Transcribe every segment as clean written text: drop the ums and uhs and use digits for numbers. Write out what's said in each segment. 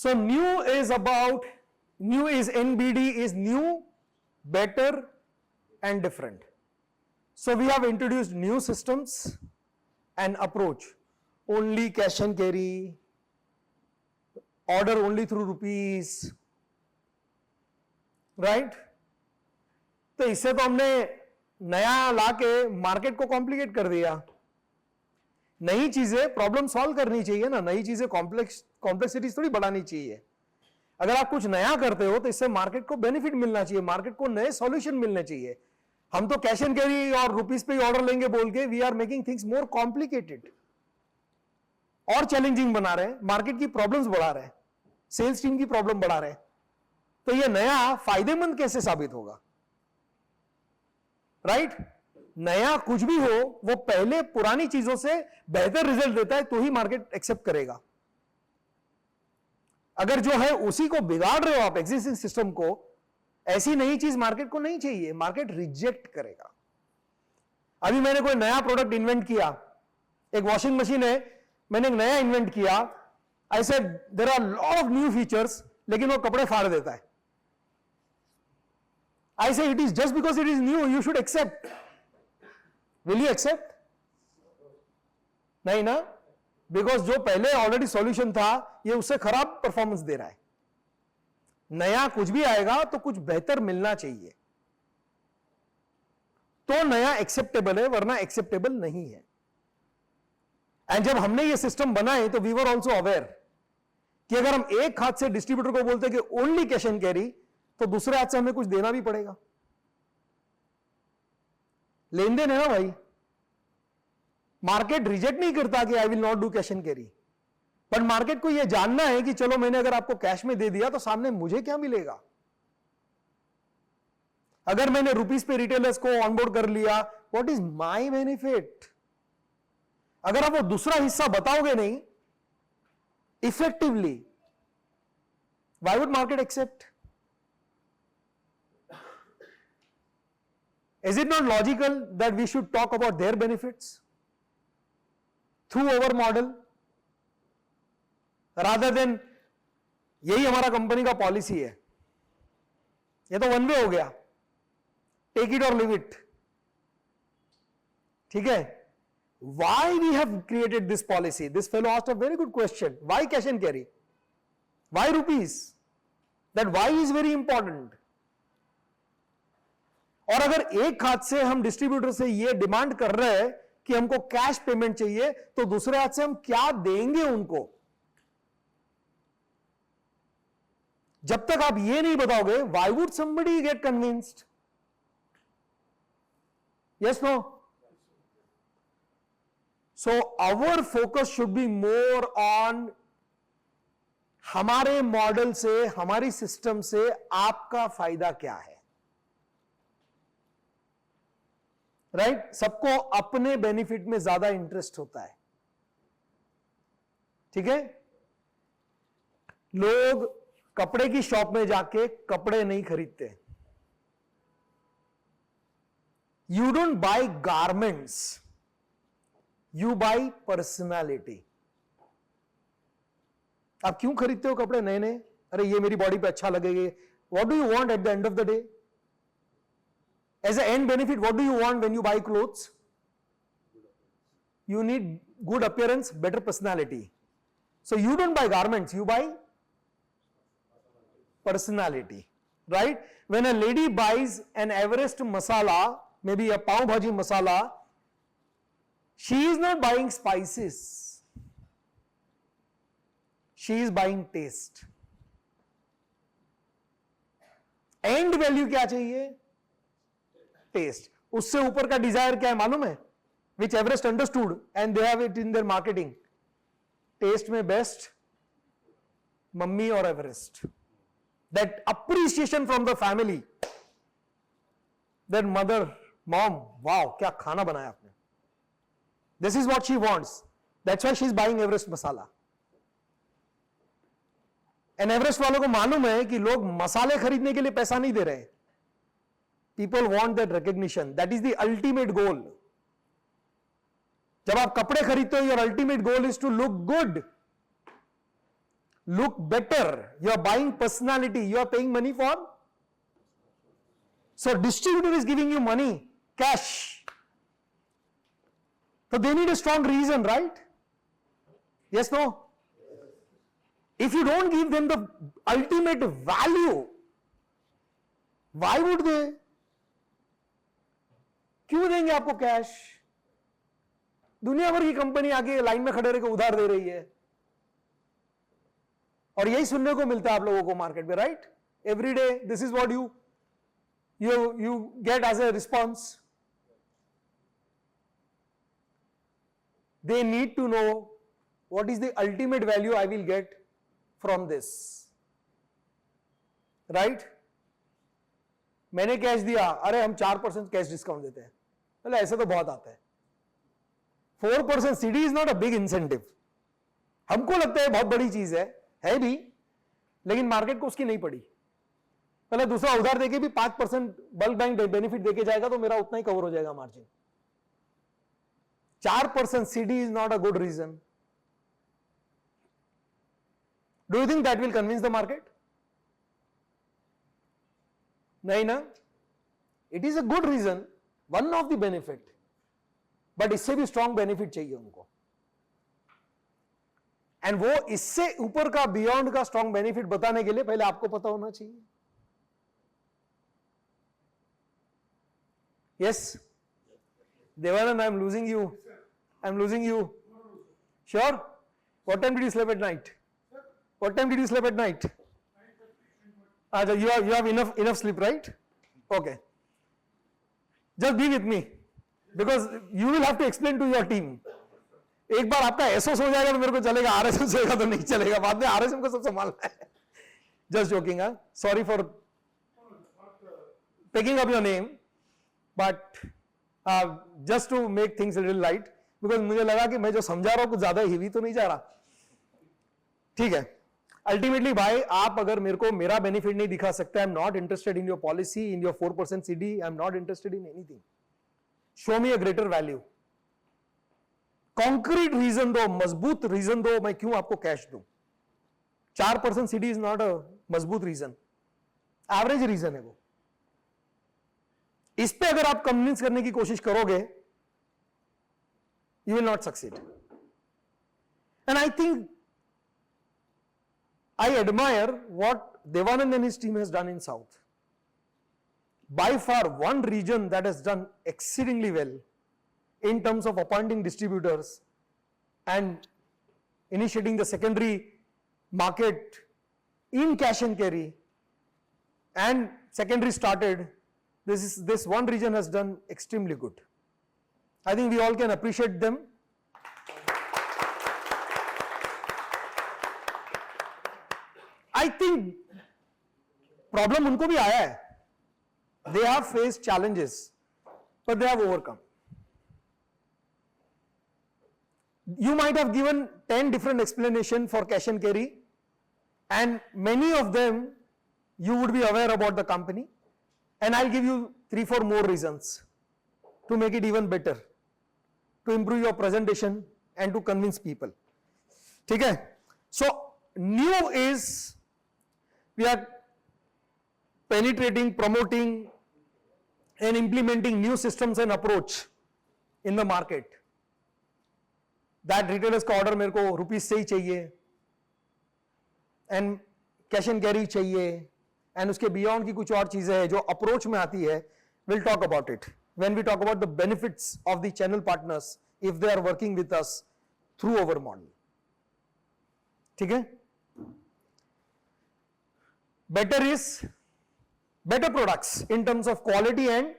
So new is NBD is new, better and different. So we have introduced new systems and approach. Only cash and carry, order only through rupees, right? तो इससे तो हमने नया लाके market को complicate कर दिया. नई चीजें प्रॉब्लम सॉल्व करनी चाहिए ना, नई चीजें कॉम्प्लेक्सिटीज थोड़ी बढ़ानी चाहिए. अगर आप कुछ नया करते हो तो इससे मार्केट को बेनिफिट मिलना चाहिए, मार्केट को नए सॉल्यूशन मिलने चाहिए. हम तो कैश एंड कैरी और रुपीस पे ही ऑर्डर लेंगे बोल के we are making things more complicated और चैलेंजिंग बना रहे हैं, मार्केट की प्रॉब्लम्स बढ़ा रहे हैं, सेल्स टीम की प्रॉब्लम बढ़ा रहे हैं. तो ये नया फायदेमंद कैसे साबित होगा, राइट? नया कुछ भी हो वो पहले पुरानी चीजों से बेहतर रिजल्ट देता है तो ही मार्केट एक्सेप्ट करेगा. अगर जो है उसी को बिगाड़ रहे हो आप एग्जिस्टिंग सिस्टम को, ऐसी नई चीज मार्केट को नहीं चाहिए, मार्केट रिजेक्ट करेगा. अभी मैंने कोई नया प्रोडक्ट इन्वेंट किया, एक वॉशिंग मशीन है, मैंने एक नया इन्वेंट किया, I said there are lot of new features, लेकिन वो कपड़े फाड़ देता है. I say it is just because it is new you should accept. Will you accept? नहीं ना, बिकॉज जो पहले ऑलरेडी सॉल्यूशन था ये उससे खराब परफॉर्मेंस दे रहा है. नया कुछ भी आएगा तो कुछ बेहतर मिलना चाहिए तो नया एक्सेप्टेबल है, वरना एक्सेप्टेबल नहीं है. एंड जब हमने ये सिस्टम बनाए तो वी वर ऑल्सो अवेयर कि अगर हम एक हाथ से डिस्ट्रीब्यूटर को बोलते कि ओनली कैश एंड कैरी, तो दूसरे हाथ से हमें कुछ देना भी पड़ेगा. लेन देन है ना भाई. मार्केट रिजेक्ट नहीं करता कि I will not do cash and carry, but market को यह जानना है कि चलो मैंने अगर आपको कैश में दे दिया तो सामने मुझे क्या मिलेगा. अगर मैंने रुपीस पे रिटेलर्स को ऑनबोर्ड कर लिया, व्हाट इज माय बेनिफिट? अगर आप वो दूसरा हिस्सा बताओगे नहीं effectively, why would market accept? Is it not logical that we should talk about their benefits through our model rather than यही हमारा कंपनी का पॉलिसी है, ये तो वन वे हो गया, टेक इट और लिव इट. ठीक है? Why we have created this policy? This fellow asked a very good question. Why cash and carry? Why rupees? That why is very important. और अगर एक हाथ से हम डिस्ट्रीब्यूटर से ये डिमांड कर रहे हैं कि हमको कैश पेमेंट चाहिए, तो दूसरे हाथ से हम क्या देंगे उनको? जब तक आप ये नहीं बताओगे, why would somebody get convinced? Yes no? So our focus should be more on हमारे मॉडल से, हमारी सिस्टम से आपका फायदा क्या है, राइट? सबको अपने बेनिफिट में ज्यादा इंटरेस्ट होता है. ठीक है? लोग कपड़े की शॉप में जाके कपड़े नहीं खरीदते. You don't buy garments, you buy personality. आप क्यों खरीदते हो कपड़े नए नए? अरे ये मेरी बॉडी पे अच्छा लगेगा. What do you want at the end of the day? As an end benefit, what do you want when you buy clothes? You need good appearance, better personality. So you don't buy garments, you buy personality, right? When a lady buys an Everest masala, maybe a pav bhaji masala, she is not buying spices. She is buying taste. End value क्या चाहिए? Test. उससे ऊपर का Dzire क्या है मालूम है? Which Everest understood and they have it in their marketing. Taste में बेस्ट मम्मी और Everest. That appreciation from the family, that mother, mom, wow क्या खाना बनाया आपने. This is what she wants. That's why she is buying Everest masala. And Everest वालों को मालूम है कि लोग मसाले खरीदने के लिए पैसा नहीं दे रहे. People want that recognition. That is the ultimate goal. जब आप कपड़े खरीदते हो, your ultimate goal is to look good. look better. You are buying personality. You are paying money for. So distributor is giving you money, cash. So they need a strong reason, right? Yes, no? If you don't give them the ultimate value, why would they? क्यों देंगे आपको cash? दुनिया भर की company आके line में खड़े रहकर उधार दे रही है और यही सुनने को मिलता है आप लोगों को मार्केट में, right? Every day this is what you get as a response. They need to know what is the ultimate value I will get from this, right? मैंने कैश दिया, अरे हम 4% कैश डिस्काउंट देते हैं, मतलब ऐसे तो बहुत आता है. 4% CD is not a big incentive. हमको लगता है बहुत बड़ी चीज है भी, लेकिन मार्केट को उसकी नहीं पड़ी. पहले दूसरा उधार देके भी 5% बल्क बैंक बेनिफिट देके जाएगा तो मेरा उतना ही कवर हो जाएगा margin. 4% CD is not a good reason. Do you think that will convince the market? नहीं ना? It is a good reason, one of the benefit, but इससे भी strong benefit चाहिए उनको. And वो इससे ऊपर का beyond का strong benefit बताने के लिए पहले आपको पता होना चाहिए. Yes, Devanand, I am losing you. I am losing you. Sure? What time did you sleep at night? What time did you sleep at night? You have enough sleep, right? Okay. Just be with me, because you will have to explain to your team. एक बार आपका एसओस हो जाएगा तो मेरे को चलेगा, RSM होगा तो नहीं चलेगा, बाद में आरएसएम को सब संभालना है. Just joking, huh? Sorry for picking up your name, but just to make things a little light, because मुझे लगा कि मैं जो समझा रहा हूँ कुछ ज्यादा हेवी तो नहीं जा रहा. ठीक है. अल्टीमेटली भाई, आप अगर मेरे को मेरा बेनिफिट नहीं दिखा सकते, I am not interested in your policy, in your 4% CD, I am not interested in anything. Show me a greater value. Concrete reason दो, मजबूत रीजन दो, मैं क्यों आपको कैश दूं. 4% CD इज नॉट अ मजबूत रीजन, एवरेज रीजन है वो. इस पे अगर आप कन्विंस करने की कोशिश करोगे, you will not succeed. And I think I admire what Devanand and his team has done in South. By far, one region that has done exceedingly well in terms of appointing distributors and initiating the secondary market in cash and carry, and secondary started, this one region has done extremely good. I think we all can appreciate them. I think problem उनको भी आया है. They have faced challenges, but they have overcome. You might have given 10 different explanations for cash and carry, and many of them you would be aware about the company, and I'll give you 3-4 more reasons to make it even better, to improve your presentation and to convince people. ठीक है? So new is we are penetrating, promoting and implementing new systems and approach in the market. That retailers का order मेरे को rupees से ही चाहिए, and cash and carry चाहिए, and उसके beyond की कुछ और चीजें हैं जो approach में आती है. We'll talk about it when we talk about the benefits of the channel partners if they are working with us through our model. ठीक है? Better products in terms of quality and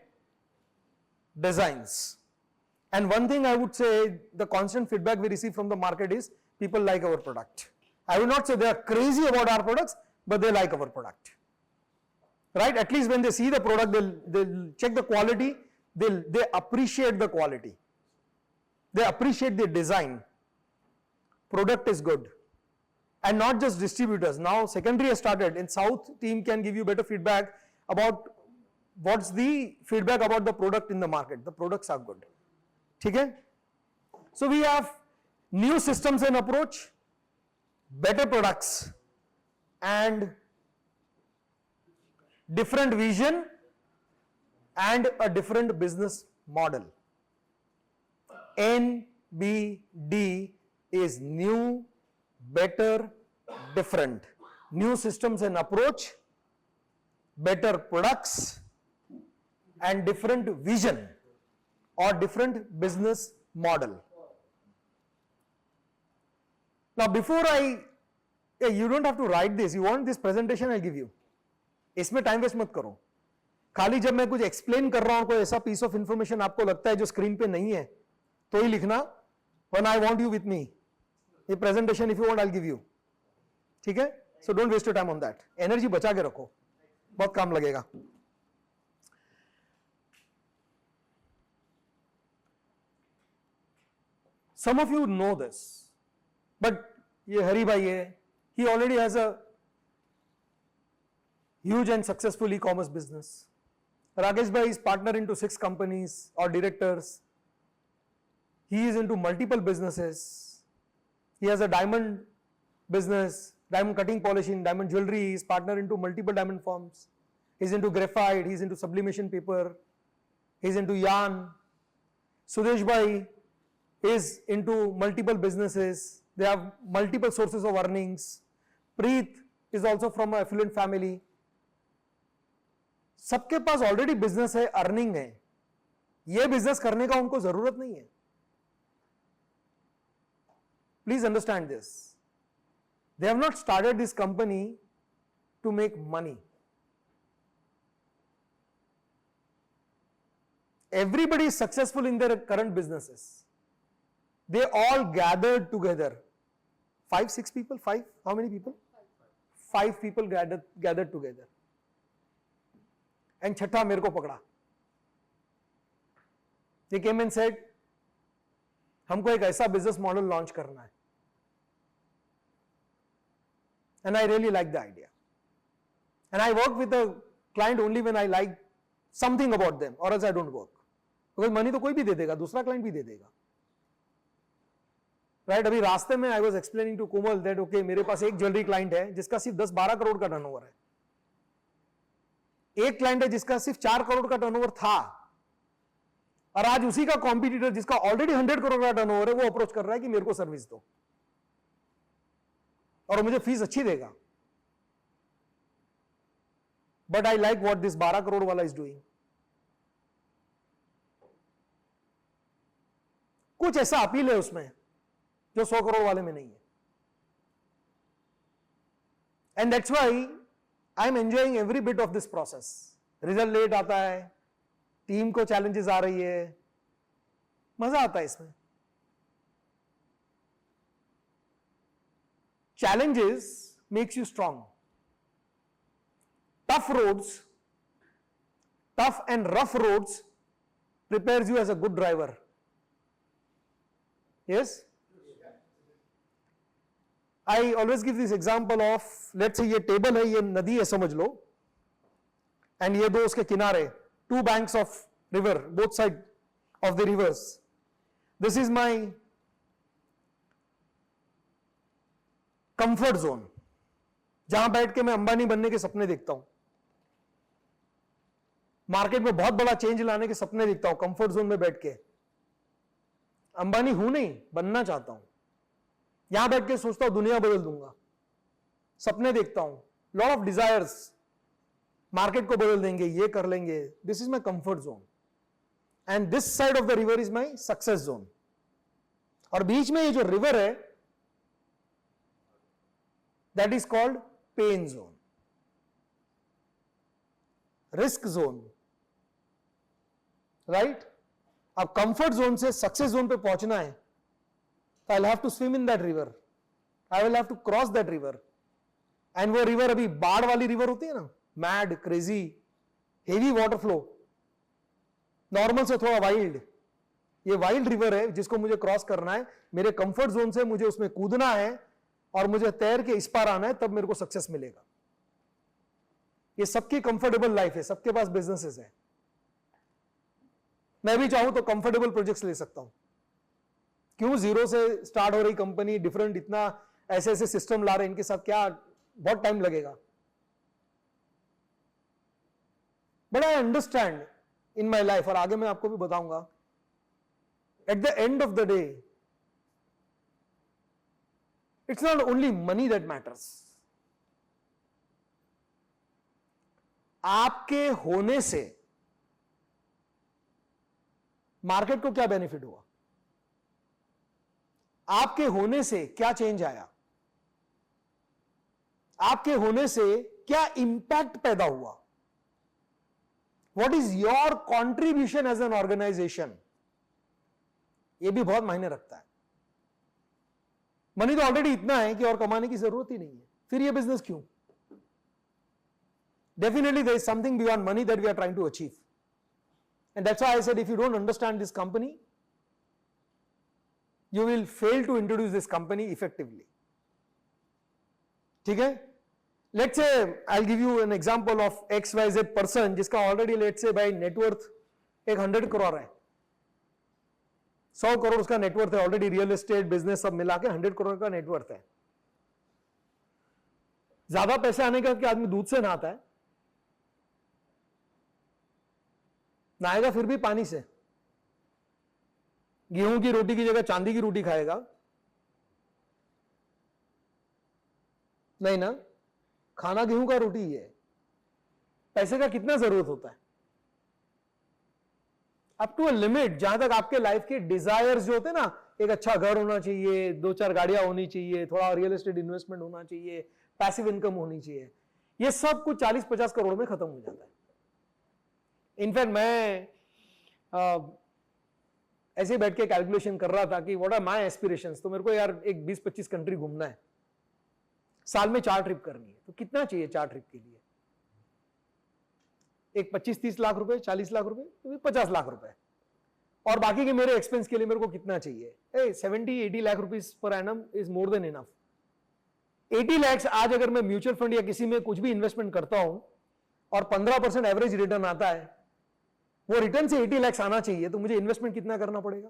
designs. And one thing I would say, the constant feedback we receive from the market is people like our product. I will not say they are crazy about our products, but they like our product. Right? At least when they see the product, they'll check the quality, they appreciate the quality. They appreciate the design. Product is good. And not just distributors. Now secondary has started. In South, team can give you better feedback about what's the feedback about the product in the market. The products are good. Okay? So we have new systems and approach, better products, and different vision and a different business model. NBD is new, better, different. New systems and approach, better products, and different vision or different business model. Now, before you don't have to write this. You want this presentation, I'll give you. इसमें time waste मत करो. खाली जब मैं कुछ explain कर रहा हूं, कोई ऐसा पीस ऑफ इंफॉर्मेशन आपको लगता है जो स्क्रीन पे नहीं है, तो ही लिखना when I want you with me. ये presentation if you want I'll give you. ठीक है? So don't waste your time on that. Energy बचा के रखो, बहुत काम लगेगा. Some of you know this, but ये हरी भाई है, he already has a huge and successful e-commerce business. Rakesh bhai is partner into 6 companies or directors. He is into multiple businesses. He has a diamond business, diamond cutting polishing, diamond jewelry. He is partner into multiple diamond firms. He is into graphite. He is into sublimation paper. He is into yarn. Sudesh bhai is into multiple businesses. They have multiple sources of earnings. Preet is also from an affluent family. सबके पास already business है, earning है. ये business करने का उनको जरूरत नहीं है. Please understand this. They have not started this company to make money. Everybody is successful in their current businesses. They all gathered together. 5-6 people? 5? How many people? 5 people gathered together. And छठा मेरे को पकड़ा. They came and said, हमको एक ऐसा business model launch करना है. And I really like the idea. And I work with a client only when I like something about them, or else I don't work. Because money तो कोई भी दे देगा, दूसरा क्लाइंट भी दे देगा. राइट? अभी रास्ते में I was explaining to Komal that okay, मेरे पास एक ज्वेलरी क्लाइंट है जिसका सिर्फ 10-12 करोड़ का टर्नओवर है. एक क्लाइंट है जिसका सिर्फ 4 करोड़ का टर्नओवर था, और आज उसी का कॉम्पिटिटर जिसका ऑलरेडी 100 करोड़ का टर्नओवर है, वो अप्रोच कर रहा है कि मेरे को सर्विस दो और मुझे फीस अच्छी देगा. But I like what this 12 crore वाला इज डूइंग. कुछ ऐसा अपील है उसमें जो 100 करोड़ वाले में नहीं है. And that's why I am enjoying every bit of this process. Result late आता है, टीम को चैलेंजेस आ रही है, मजा आता है इसमें. Challenges makes you strong. Tough roads, tough and rough roads prepares you as a good driver. Yes? I always give this example of, let's say ये टेबल है, ये नदी है समझ लो, and ये दो उसके किनारे, 2 banks of river, both side of the rivers. This is my comfort zone, जहां बैठ के मैं अंबानी बनने के सपने देखता हूं, मार्केट में बहुत बड़ा चेंज लाने के सपने देखता हूं, कंफर्ट जोन में बैठ के. अंबानी हूं नहीं, बनना चाहता हूं. यहां बैठ के सोचता हूं दुनिया बदल दूंगा, सपने देखता हूं, लॉट ऑफ डिजायर्स, मार्केट को बदल देंगे, ये कर लेंगे. This is my comfort zone, and this side of the river is my success zone. और बीच में ये जो रिवर है, that is called pain zone, risk zone. Right? अब कंफर्ट जोन से सक्सेस जोन पे पहुंचना है, तो I will have to swim in that river, I will have to cross that river. And वो रिवर अभी बाढ़ वाली रिवर होती है ना, mad, crazy, heavy water flow, normal से थोड़ा वाइल्ड. ये वाइल्ड रिवर है जिसको मुझे क्रॉस करना है. मेरे कंफर्ट जोन से मुझे उसमें कूदना है और मुझे तैर के इस पार आना है, तब मेरे को सक्सेस मिलेगा. ये सबकी कंफर्टेबल लाइफ है, सबके पास बिजनेसेस है. मैं भी चाहूं तो कंफर्टेबल प्रोजेक्ट्स ले सकता हूं. क्यों जीरो से स्टार्ट हो रही कंपनी, डिफरेंट, इतना ऐसे ऐसे सिस्टम ला रहे, इनके साथ क्या बहुत टाइम लगेगा, but I understand in my life, और आगे मैं आपको भी बताऊंगा, at the end of the day it's not only money that matters. आपके होने से मार्केट को क्या बेनिफिट हुआ, आपके होने से क्या चेंज आया, आपके होने से क्या इंपैक्ट पैदा हुआ, what is your contribution as an organisation, यह भी बहुत मायने रखता है। मनी तो ऑलरेडी इतना है कि और कमाने की जरूरत ही नहीं है, फिर यह बिजनेस क्यों? Definitely there is something beyond money that we are trying to achieve, and that's why I said if you don't understand this company, you will fail to introduce this company effectively. ठीक है? Let's say I'll give you an example of XYZ person जिसका already let's say by net worth एक 100 करोड़ है, 100 करोड़ उसका net worth है already, real estate business सब मिला के 100 करोड़ का नेटवर्थ है। ज्यादा पैसे आने का आदमी दूध से नहाता है, नहाएगा फिर भी पानी से, गेहूं की रोटी की जगह चांदी की रोटी खाएगा नहीं ना, खाना गेहूं का रोटी ही है। पैसे का कितना जरूरत होता है? अप टू अ लिमिट, जहां तक आपके लाइफ के डिजायर्स जो होते हैं ना, एक अच्छा घर होना चाहिए, 2-4 गाड़ियां होनी चाहिए, थोड़ा रियल एस्टेट इन्वेस्टमेंट होना चाहिए, पैसिव इनकम होनी चाहिए, ये सब कुछ 40-50 करोड़ में खत्म हो जाता है। इनफैक्ट मैं ऐसे बैठ के कैलकुलेशन कर रहा था कि व्हाट आर माय एस्पिरेशंस, तो मेरे को यार एक 20-25 कंट्री घूमना है, साल में 4 ट्रिप करनी है, तो कितना चाहिए 4 ट्रिप के लिए? एक 25-30 लाख रुपए, 40 लाख रुपए, तो 50 लाख रुपए, और बाकी के मेरे एक्सपेंस के लिए मेरे को कितना चाहिए? 70-80 lakh rupees per annum is more than enough. 80 lakh आज अगर मैं म्यूचुअल फंड या किसी में कुछ भी इन्वेस्टमेंट करता हूं और 15% एवरेज रिटर्न आता है, वो रिटर्न से 80 लाख आना चाहिए, तो मुझे इन्वेस्टमेंट कितना करना पड़ेगा?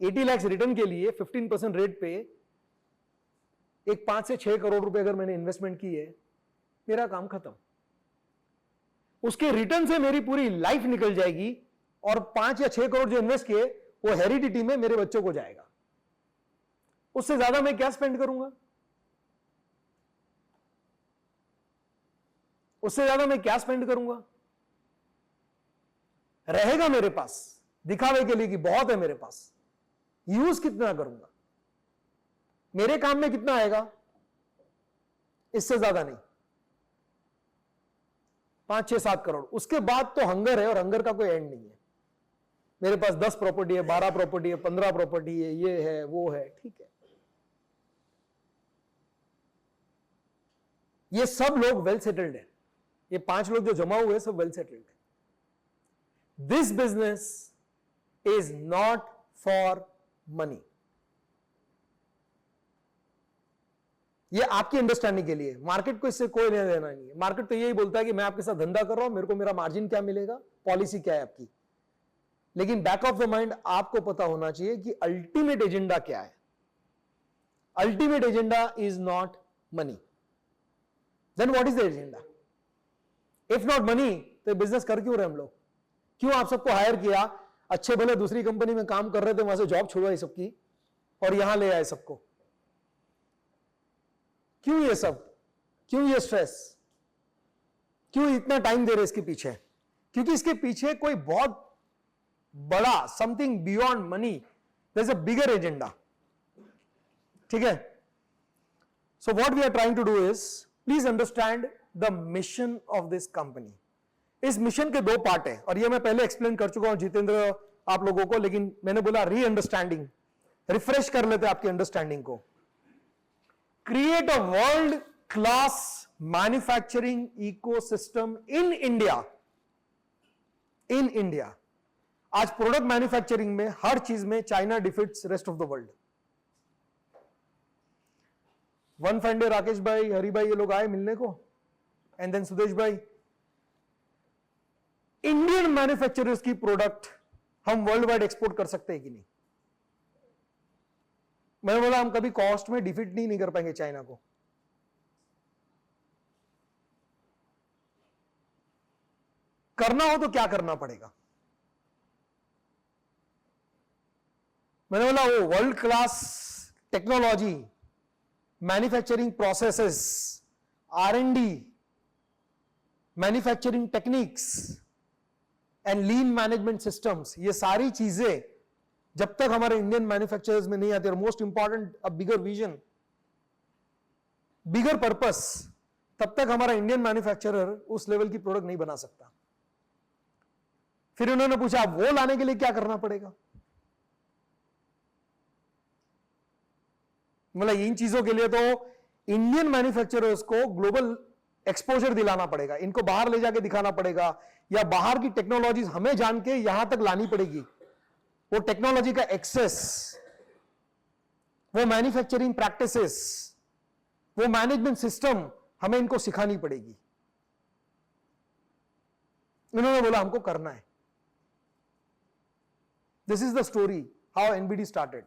80 लाख रिटर्न के लिए 15% रेट पे एक 5 से 6 करोड़ रुपए अगर मैंने इन्वेस्टमेंट की है, मेरा काम खत्म। उसके रिटर्न से मेरी पूरी लाइफ निकल जाएगी, और 5 या 6 करोड़ जो इन्वेस्ट किए वो हेरिडिटी में मेरे बच्चों को जाएगा। उससे ज्यादा मैं क्या स्पेंड करूंगा? उससे ज्यादा मैं क्या स्पेंड करूंगा? रहेगा मेरे पास दिखावे के लिए कि बहुत है मेरे पास, यूज कितना करूंगा? मेरे काम में कितना आएगा? इससे ज्यादा नहीं, 5-6-7 करोड़। उसके बाद तो हंगर है, और हंगर का कोई एंड नहीं है। मेरे पास 10 प्रॉपर्टी है, 12 प्रॉपर्टी है, 15 प्रॉपर्टी है, ये है वो है, ठीक है। ये सब लोग वेल सेटल्ड है, ये 5 लोग जो जमा हुए सब वेल सेटल्ड है। This business is not for money. ये आपकी अंडरस्टैंडिंग के लिए, मार्केट को इससे कोई लेना देना नहीं है। मार्केट तो यही बोलता है कि मैं आपके साथ धंधा कर रहा हूं, मेरे को मेरा मार्जिन क्या मिलेगा, पॉलिसी क्या है आपकी। लेकिन बैक ऑफ द माइंड आपको पता होना चाहिए कि अल्टीमेट एजेंडा क्या है। Ultimate agenda is not money. Then what is the agenda? If not money, तो बिजनेस कर क्यों रहे हम लोग? क्यों आप सबको हायर किया? अच्छे भले दूसरी कंपनी में काम कर रहे थे, वहां से जॉब छुड़वाई सबकी और यहां ले आए सबको। क्यों ये सब? क्यों ये स्ट्रेस? क्यों इतना टाइम दे रहे इसके पीछे? क्योंकि इसके पीछे कोई बहुत बड़ा something beyond money, there is a bigger agenda. ठीक है? So what we are trying to do is, please understand the mission of this company. इस मिशन के 2 पार्ट है, और ये मैं पहले एक्सप्लेन कर चुका हूं जितेंद्र आप लोगों को, लेकिन मैंने बोला री अंडरस्टैंडिंग, रिफ्रेश कर लेते आपकी अंडरस्टैंडिंग को। Create a world class manufacturing ecosystem in India. In India आज प्रोडक्ट मैन्युफैक्चरिंग में हर चीज में China defeats rest of the world. One fine day Rakesh भाई, हरि भाई, ये लोग आए मिलने को, एंड देन सुदेश भाई, इंडियन मैन्युफैक्चरर्स की प्रोडक्ट हम वर्ल्ड वाइड एक्सपोर्ट कर सकते हैं कि नहीं? मैंने बोला हम कभी कॉस्ट में डिफीट नहीं कर पाएंगे चाइना को, करना हो तो क्या करना पड़ेगा? मैंने बोला वो world class technology, manufacturing processes, R&D, manufacturing techniques and lean management systems, ये सारी चीजें जब तक हमारे इंडियन मैन्युफैक्चरर्स में नहीं आती, और most important a bigger vision, bigger purpose, तब तक हमारा इंडियन मैन्युफैक्चरर उस लेवल की प्रोडक्ट नहीं बना सकता। फिर उन्होंने पूछा वो लाने के लिए क्या करना पड़ेगा? मतलब इन चीजों के लिए तो इंडियन मैन्युफैक्चरर्स को ग्लोबल एक्सपोजर दिलाना पड़ेगा, इनको बाहर ले जाके दिखाना पड़ेगा, या बाहर की टेक्नोलॉजीज हमें जान के यहां तक लानी पड़ेगी। वो टेक्नोलॉजी का एक्सेस, वो मैन्युफैक्चरिंग प्रैक्टिसेस, वो मैनेजमेंट सिस्टम हमें इनको सिखानी पड़ेगी। उन्होंने बोला हमको करना है। This is the story how NBD started.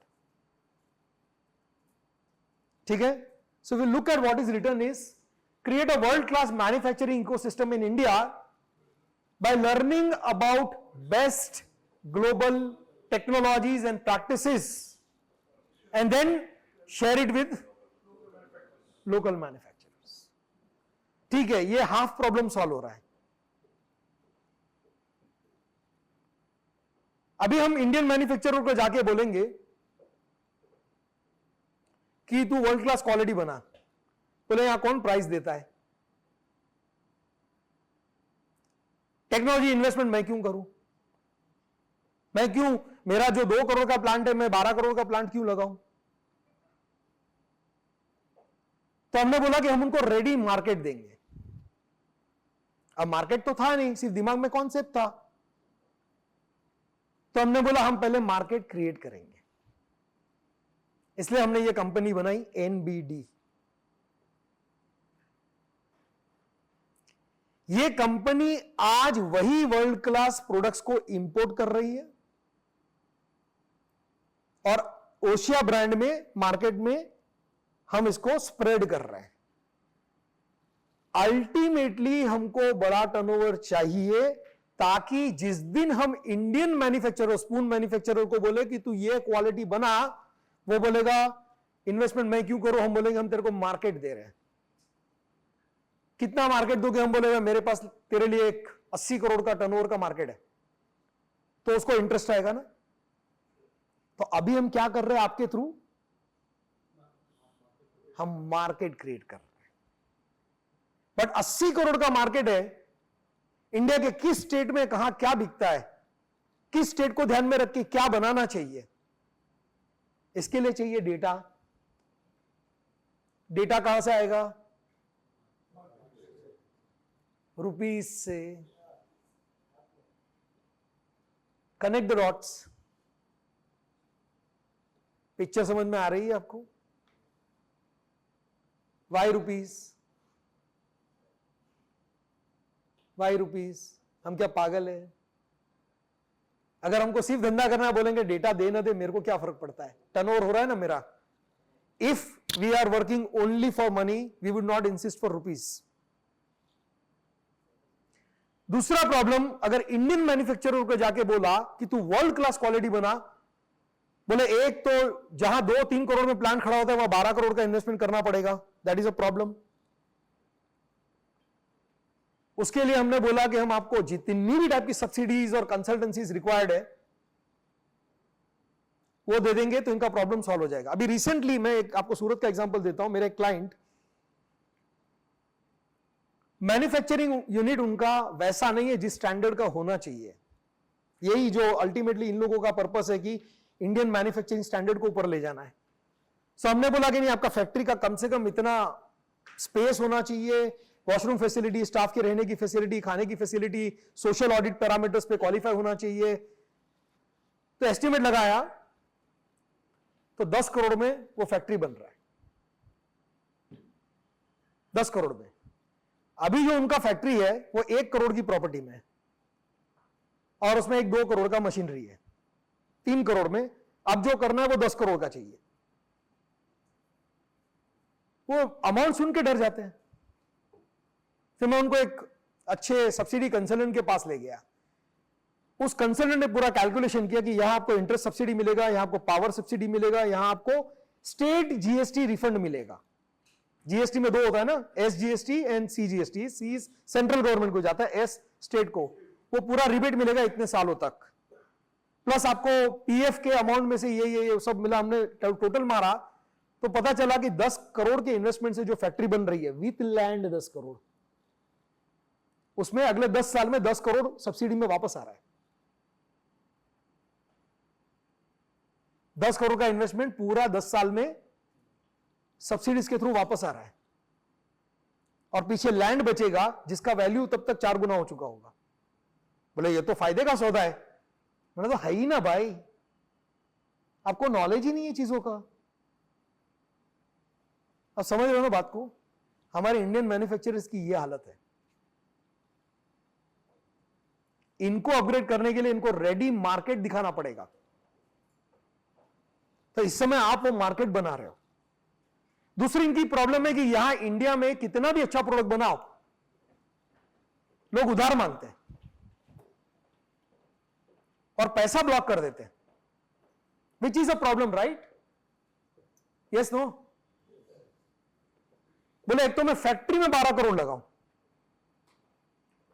ठीक है, so we look at what is written is create a world class manufacturing ecosystem in India by learning about best global technologies and practices and then share it with local manufacturers. ठीक है, ये half problem solve हो रहा है। अभी हम Indian manufacturer को जाके बोलेंगे कि तू वर्ल्ड क्लास क्वालिटी बना, बोले यहां कौन प्राइस देता है? टेक्नोलॉजी इन्वेस्टमेंट मैं क्यों करूं? मैं क्यों, मेरा जो 2 करोड़ का प्लांट है, मैं 12 करोड़ का प्लांट क्यों लगाऊं? तो हमने बोला कि हम उनको रेडी मार्केट देंगे। अब मार्केट तो था नहीं, सिर्फ दिमाग में कॉन्सेप्ट था। तो हमने बोला हम पहले मार्केट क्रिएट करेंगे, इसलिए हमने ये कंपनी बनाई एनबीडी। ये कंपनी आज वही वर्ल्ड क्लास प्रोडक्ट्स को इंपोर्ट कर रही है और ओशिया ब्रांड में मार्केट में हम इसको स्प्रेड कर रहे हैं। अल्टीमेटली हमको बड़ा टर्नओवर चाहिए, ताकि जिस दिन हम इंडियन मैन्युफैक्चरर, स्पून मैन्युफैक्चरर को बोले कि तू ये क्वालिटी बना, वो बोलेगा इन्वेस्टमेंट मैं क्यों करूं? हम बोलेंगे हम तेरे को मार्केट दे रहे हैं। कितना मार्केट दोगे? हम बोलेगा मेरे पास तेरे लिए एक 80 करोड़ का टर्नओवर का मार्केट है, तो उसको इंटरेस्ट आएगा ना। तो अभी हम क्या कर रहे हैं आपके थ्रू? हम मार्केट क्रिएट कर रहे हैं। बट 80 करोड़ का मार्केट है, इंडिया के किस स्टेट में कहां क्या बिकता है, किस स्टेट को ध्यान में रख के क्या बनाना चाहिए, इसके लिए चाहिए डेटा। डेटा कहां से आएगा? रुपीज से। Connect the dots. पिक्चर समझ में आ रही है आपको? Why rupees, why rupees. हम क्या पागल है? अगर हमको सिर्फ धंधा करना है, बोलेंगे डेटा दे ना दे मेरे को क्या फर्क पड़ता है, टर्नओवर हो रहा है ना मेरा। If we are working only for money, we would not insist for rupees. दूसरा प्रॉब्लम, अगर इंडियन मैन्युफैक्चरर को जाके बोला कि तू वर्ल्ड क्लास क्वालिटी बना, बोले एक तो जहां 2-3 करोड़ में प्लांट खड़ा होता है वहां 12 करोड़ का इन्वेस्टमेंट करना पड़ेगा, दैट इज अ प्रॉब्लम। उसके लिए हमने बोला कि हम आपको जितनी भी टाइप की सब्सिडीज और कंसल्टेंसीज रिक्वायर्ड है वो दे देंगे, तो इनका प्रॉब्लम सॉल्व हो जाएगा। अभी रिसेंटली मैं आपको सूरत का एग्जांपल देता हूं। मेरे क्लाइंट, मैन्युफैक्चरिंग यूनिट उनका वैसा नहीं है जिस स्टैंडर्ड का होना चाहिए। यही जो अल्टीमेटली इन लोगों का पर्पस है कि इंडियन मैन्युफैक्चरिंग स्टैंडर्ड को ऊपर ले जाना है। सो हमने बोला कि नहीं, आपका फैक्ट्री का कम से कम इतना स्पेस होना चाहिए, वॉशरूम फैसिलिटी, स्टाफ के रहने की फैसिलिटी, खाने की फैसिलिटी, सोशल ऑडिट पैरामीटर्स पे क्वालिफाई होना चाहिए। तो एस्टिमेट लगाया तो 10 करोड़ में वो फैक्ट्री बन रहा है, 10 करोड़ में। अभी जो उनका फैक्ट्री है वो 1 करोड़ की प्रॉपर्टी में है और उसमें 1-2 करोड़ का मशीनरी है, 3 करोड़ में। अब जो करना है वो 10 करोड़ का चाहिए। वो अमाउंट सुन के डर जाते हैं। फिर मैं उनको एक अच्छे सब्सिडी कंसल्टेंट के पास ले गया। उस कंसल्टेंट ने पूरा कैलकुलेशन किया कि यहां आपको इंटरेस्ट सब्सिडी मिलेगा, यहां आपको पावर सब्सिडी मिलेगा, यहां आपको स्टेट जीएसटी रिफंड मिलेगा। जीएसटी में दो होता है ना, SGST and CGST. C central government को जाता है, एस स्टेट को। वो पूरा रिबेट मिलेगा इतने सालों तक, प्लस आपको पीएफ के अमाउंट में से ये सब मिला। हमने टोटल मारा तो पता चला कि 10 करोड़ के इन्वेस्टमेंट से जो फैक्ट्री बन रही है विथ लैंड 10 करोड़, उसमें अगले 10 साल में 10 करोड़ सब्सिडी में वापस आ रहा है। 10 करोड़ का इन्वेस्टमेंट पूरा 10 साल में सब्सिडीज के थ्रू वापस आ रहा है, और पीछे लैंड बचेगा जिसका वैल्यू तब तक 4 गुना हो चुका होगा। बोले ये तो फायदे का सौदा है। मैंने तो है ही ना भाई, आपको नॉलेज ही नहीं है चीजों का। अब समझ रहे हो ना बात को? हमारे इंडियन मैन्युफैक्चरर्स की यह हालत है। इनको अपग्रेड करने के लिए इनको रेडी मार्केट दिखाना पड़ेगा। तो इस समय आप वो मार्केट बना रहे हो। दूसरी इनकी प्रॉब्लम है कि यहां इंडिया में कितना भी अच्छा प्रोडक्ट बनाओ, लोग उधार मांगते हैं और पैसा ब्लॉक कर देते हैं, which is a problem, right? Yes no? बोले एक तो मैं फैक्ट्री में 12 करोड़ लगाऊं,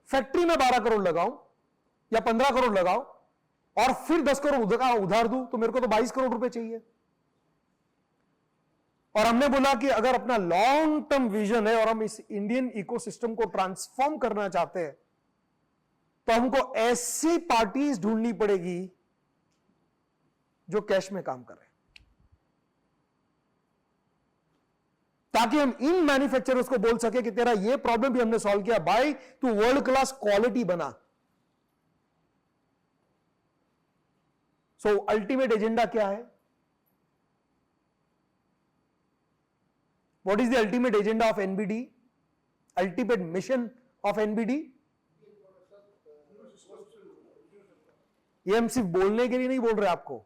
फैक्ट्री में 12 करोड़ लगाऊं या 15 करोड़ लगाऊं और फिर 10 करोड़ उधार दूं, तो मेरे को तो 22 करोड़ रुपए चाहिए। और हमने बोला कि अगर अपना लॉन्ग टर्म विजन है और हम इस इंडियन इकोसिस्टम को ट्रांसफॉर्म करना चाहते हैं, तो हमको ऐसी पार्टीज ढूंढनी पड़ेगी जो कैश में काम कर रहे हैं, ताकि हम इन मैन्युफैक्चरर्स को बोल सके कि तेरा ये प्रॉब्लम भी हमने सॉल्व किया भाई, तू वर्ल्ड क्लास क्वालिटी बना। सो अल्टीमेट एजेंडा क्या है? What is the ultimate agenda of NBD? Ultimate mission of NBD? ये हम सिर्फ बोलने के लिए नहीं बोल रहे आपको।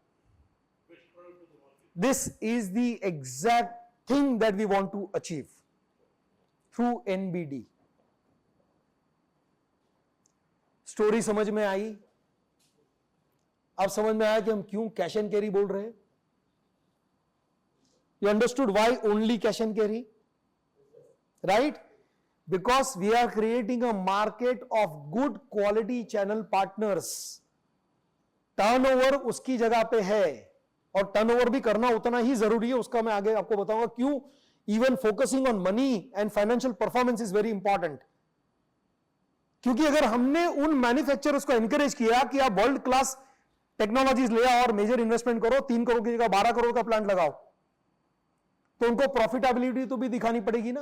This is the exact thing that we want to achieve through NBD. Story समझ में आई? अब समझ में आया कि हम क्यों कैश एंड कैरी बोल रहे हैं? You understood why only cash and carry? Right? Because we are creating a market of good quality channel partners. Turnover उसकी जगह पे है, और टर्नओवर भी करना उतना ही जरूरी है, उसका मैं आगे आपको बताऊंगा क्यों। Even focusing on money and financial performance is very important. क्योंकि अगर हमने उन मैन्युफैक्चरर्स को एनकरेज किया कि आप वर्ल्ड क्लास टेक्नोलॉजीज ले आओ और मेजर इन्वेस्टमेंट करो, 3 करोड़ की जगह 12 करोड़ का प्लांट लगाओ, तो उनको प्रॉफिटेबिलिटी तो भी दिखानी पड़ेगी ना।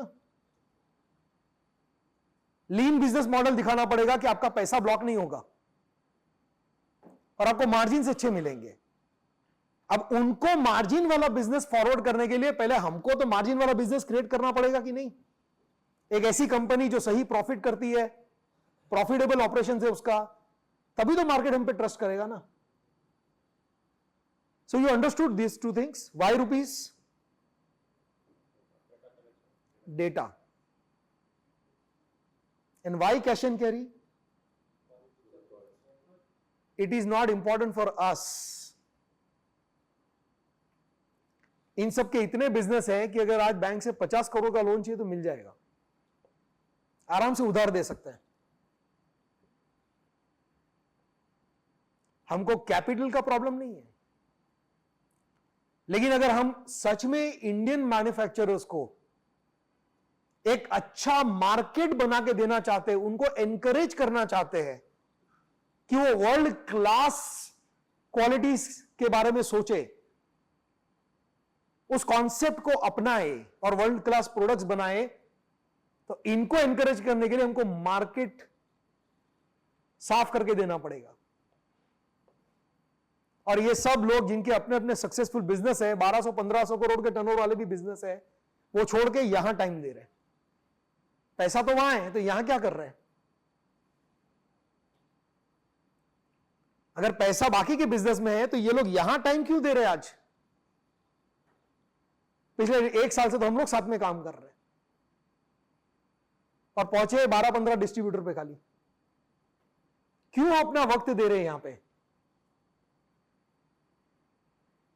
लीन बिजनेस मॉडल दिखाना पड़ेगा कि आपका पैसा ब्लॉक नहीं होगा और आपको मार्जिन अच्छे मिलेंगे। अब उनको मार्जिन वाला बिजनेस फॉरवर्ड करने के लिए पहले हमको तो मार्जिन वाला बिजनेस क्रिएट करना पड़ेगा कि नहीं। एक ऐसी कंपनी जो सही प्रॉफिट करती है, प्रॉफिटेबल ऑपरेशन है उसका, तभी तो मार्केट हम पे ट्रस्ट करेगा ना। So you understood this two things, why rupees, data, and why cash and carry? It is not important for us. इन सब के इतने बिजनेस है कि अगर आज बैंक से 50 करोड़ का लोन चाहिए तो मिल जाएगा, आराम से उधार दे सकते हैं। हमको कैपिटल का प्रॉब्लम नहीं है, लेकिन अगर हम सच में इंडियन मैन्युफैक्चरर्स को एक अच्छा मार्केट बना के देना चाहते हैं, उनको एनकरेज करना चाहते हैं कि वो वर्ल्ड क्लास क्वालिटीज के बारे में सोचे, उस कॉन्सेप्ट को अपनाए और वर्ल्ड क्लास प्रोडक्ट्स बनाए, तो इनको एनकरेज करने के लिए हमको मार्केट साफ करके देना पड़ेगा। और ये सब लोग जिनके अपने अपने सक्सेसफुल बिजनेस है, 1200-1500 करोड़ के टर्नओवर वाले भी बिजनेस है, वो छोड़ के यहां टाइम दे रहे हैं। पैसा तो वहां है, तो यहां क्या कर रहे हैं? अगर पैसा बाकी के बिजनेस में है तो ये लोग यहां टाइम क्यों दे रहे हैं? आज पिछले 1 साल से तो हम लोग साथ में काम कर रहे हैं। और पहुंचे 12-15 डिस्ट्रीब्यूटर पे खाली। क्यों अपना वक्त दे रहे हैं यहां पे?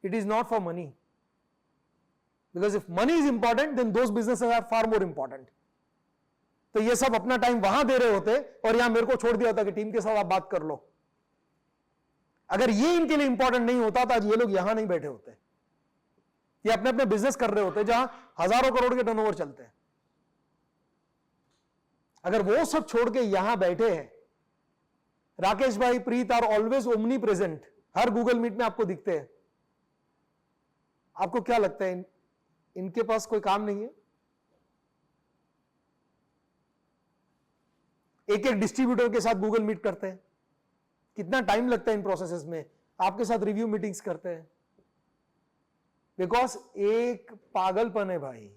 It is not for money, because if money is important then those businesses are far more important. तो ये सब अपना टाइम वहां दे रहे होते और यहां मेरे को छोड़ दिया होता कि टीम के साथ आप बात कर लो। अगर ये इनके लिए इंपॉर्टेंट नहीं होता तो आज ये लोग यहां नहीं बैठे होते, ये अपने अपने बिजनेस कर रहे होते जहां हजारों करोड़ के टर्नओवर चलते हैं। अगर वो सब छोड़ के यहां बैठे हैं, राकेश भाई, Preet are always omnipresent, हर गूगल मीट में आपको दिखते हैं। आपको क्या लगता है इनके पास कोई काम नहीं है? एक एक डिस्ट्रीब्यूटर के साथ गूगल मीट करते हैं, कितना टाइम लगता है इन प्रोसेसेस में, आपके साथ रिव्यू मीटिंग्स करते हैं। बिकॉज एक पागलपन है भाई,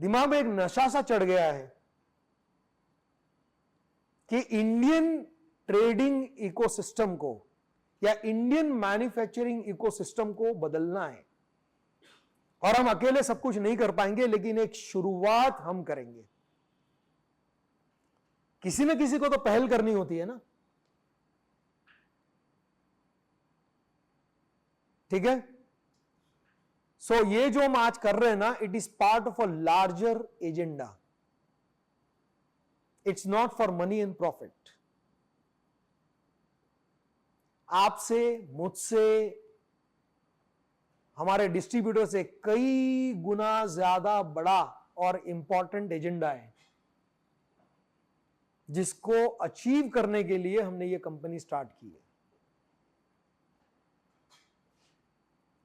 दिमाग में एक नशा सा चढ़ गया है कि इंडियन ट्रेडिंग इकोसिस्टम को या इंडियन मैन्युफैक्चरिंग इकोसिस्टम को बदलना है। और हम अकेले सब कुछ नहीं कर पाएंगे, लेकिन एक शुरुआत हम करेंगे। किसी न किसी को तो पहल करनी होती है ना, ठीक है? सो ये जो हम आज कर रहे हैं ना, it is part of a larger agenda. It's not for money and profit. आपसे, मुझसे, हमारे डिस्ट्रीब्यूटर से कई गुना ज्यादा बड़ा और इंपॉर्टेंट एजेंडा है, जिसको अचीव करने के लिए हमने ये कंपनी स्टार्ट की है।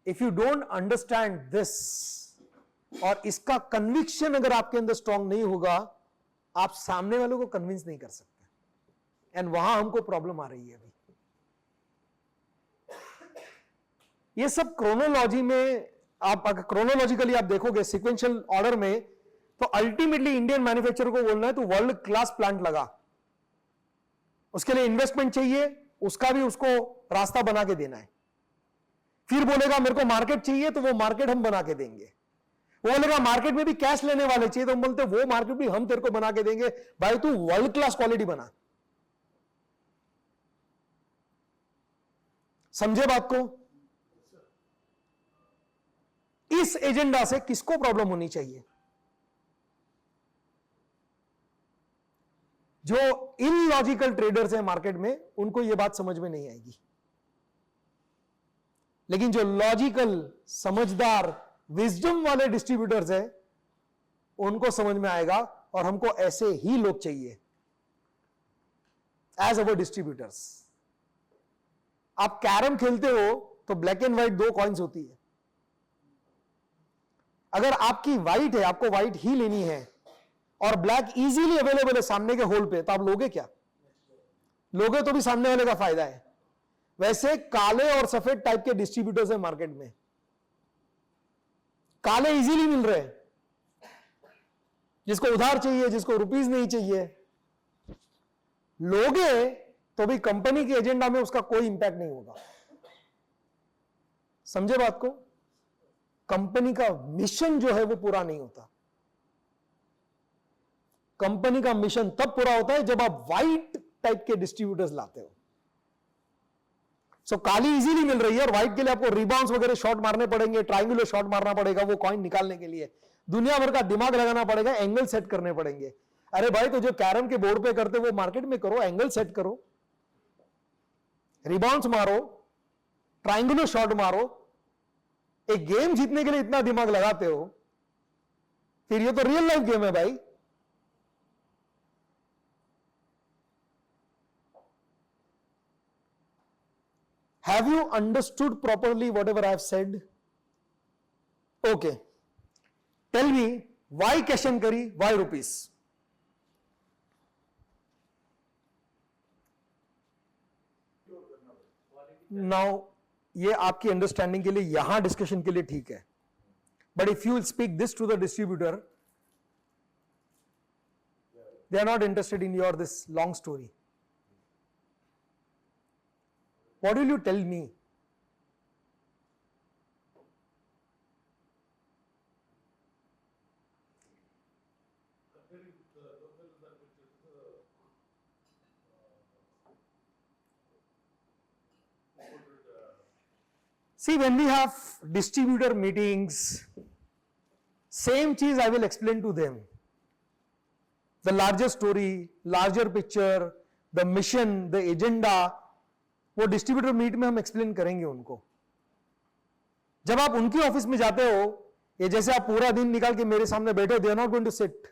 If you don't understand this, और इसका कन्विक्शन अगर आपके अंदर स्ट्रांग नहीं होगा, आप सामने वालों को कन्विंस नहीं कर सकते। एंड वहां हमको प्रॉब्लम आ रही है अभी। ये सब क्रोनोलॉजी में, आप अगर क्रोनोलॉजिकली आप देखोगे सीक्वेंशियल ऑर्डर में, तो अल्टीमेटली इंडियन मैन्युफैक्चरर को बोलना है तो वर्ल्ड क्लास प्लांट लगा, उसके लिए इन्वेस्टमेंट चाहिए, उसका भी उसको रास्ता बना के देना है। फिर बोलेगा मेरे को मार्केट चाहिए, तो वो मार्केट हम बना के देंगे। वो बोलेगा मार्केट में भी कैश लेने वाले चाहिए, तो हम बोलते वो मार्केट भी हम तेरे को बना के देंगे, भाई तू वर्ल्ड क्लास क्वालिटी बना। समझे बात को? इस एजेंडा से किसको प्रॉब्लम होनी चाहिए? जो इलॉजिकल ट्रेडर्स हैं मार्केट में, उनको यह बात समझ में नहीं आएगी, लेकिन जो लॉजिकल, समझदार, विजडम वाले डिस्ट्रीब्यूटर्स हैं, उनको समझ में आएगा। और हमको ऐसे ही लोग चाहिए एज अवर डिस्ट्रीब्यूटर्स। आप कैरम खेलते हो तो ब्लैक एंड व्हाइट दो कॉइन्स होती है। अगर आपकी व्हाइट है, आपको व्हाइट ही लेनी है, और ब्लैक इजीली अवेलेबल है सामने के होल पे, तो आप लोगे क्या? लोगे तो भी सामने वाले का फायदा है। वैसे काले और सफेद टाइप के डिस्ट्रीब्यूटर्स है मार्केट में। काले इजीली मिल रहे हैं, जिसको उधार चाहिए, जिसको रुपीस नहीं चाहिए। लोगे तो भी कंपनी के एजेंडा में उसका कोई इंपैक्ट नहीं होगा। समझे बात को? कंपनी का मिशन जो है वो पूरा नहीं होता। कंपनी का मिशन तब पूरा होता है जब आप व्हाइट टाइप के डिस्ट्रीब्यूटर्स लाते हो। सो काली इजीली मिल रही है, और व्हाइट के लिए आपको रिबाउंड्स वगैरह शॉट मारने पड़ेंगे, ट्रायंगुलर शॉट मारना पड़ेगा वो कॉइन निकालने के लिए, दुनिया भर का दिमाग लगाना पड़ेगा, एंगल सेट करने पड़ेंगे। अरे भाई, तो जो कैरम के बोर्ड पे करते वो मार्केट में करो, एंगल सेट करो, रिबाउंड्स मारो, ट्रायंगुलर शॉट मारो। एक गेम जीतने के लिए इतना दिमाग लगाते हो, फिर ये तो रियल लाइफ गेम है भाई। Have you understood properly whatever I have said? Okay. Tell me, why cash and carry? Why rupees? Now, ये आपकी अंडरस्टैंडिंग के लिए, यहां डिस्कशन के लिए ठीक है, but if you speak this to the distributor, they are not interested in your this long story. What will you tell me? See, when we have distributor meetings, same cheese I will explain to them. The larger story, larger picture, the mission, the agenda, वो distributor meet में हम explain करेंगे उनको. जब आप उनकी office में जाते हो, ये जैसे आप पूरा दिन निकाल के मेरे सामने बैठे, they are not going to sit.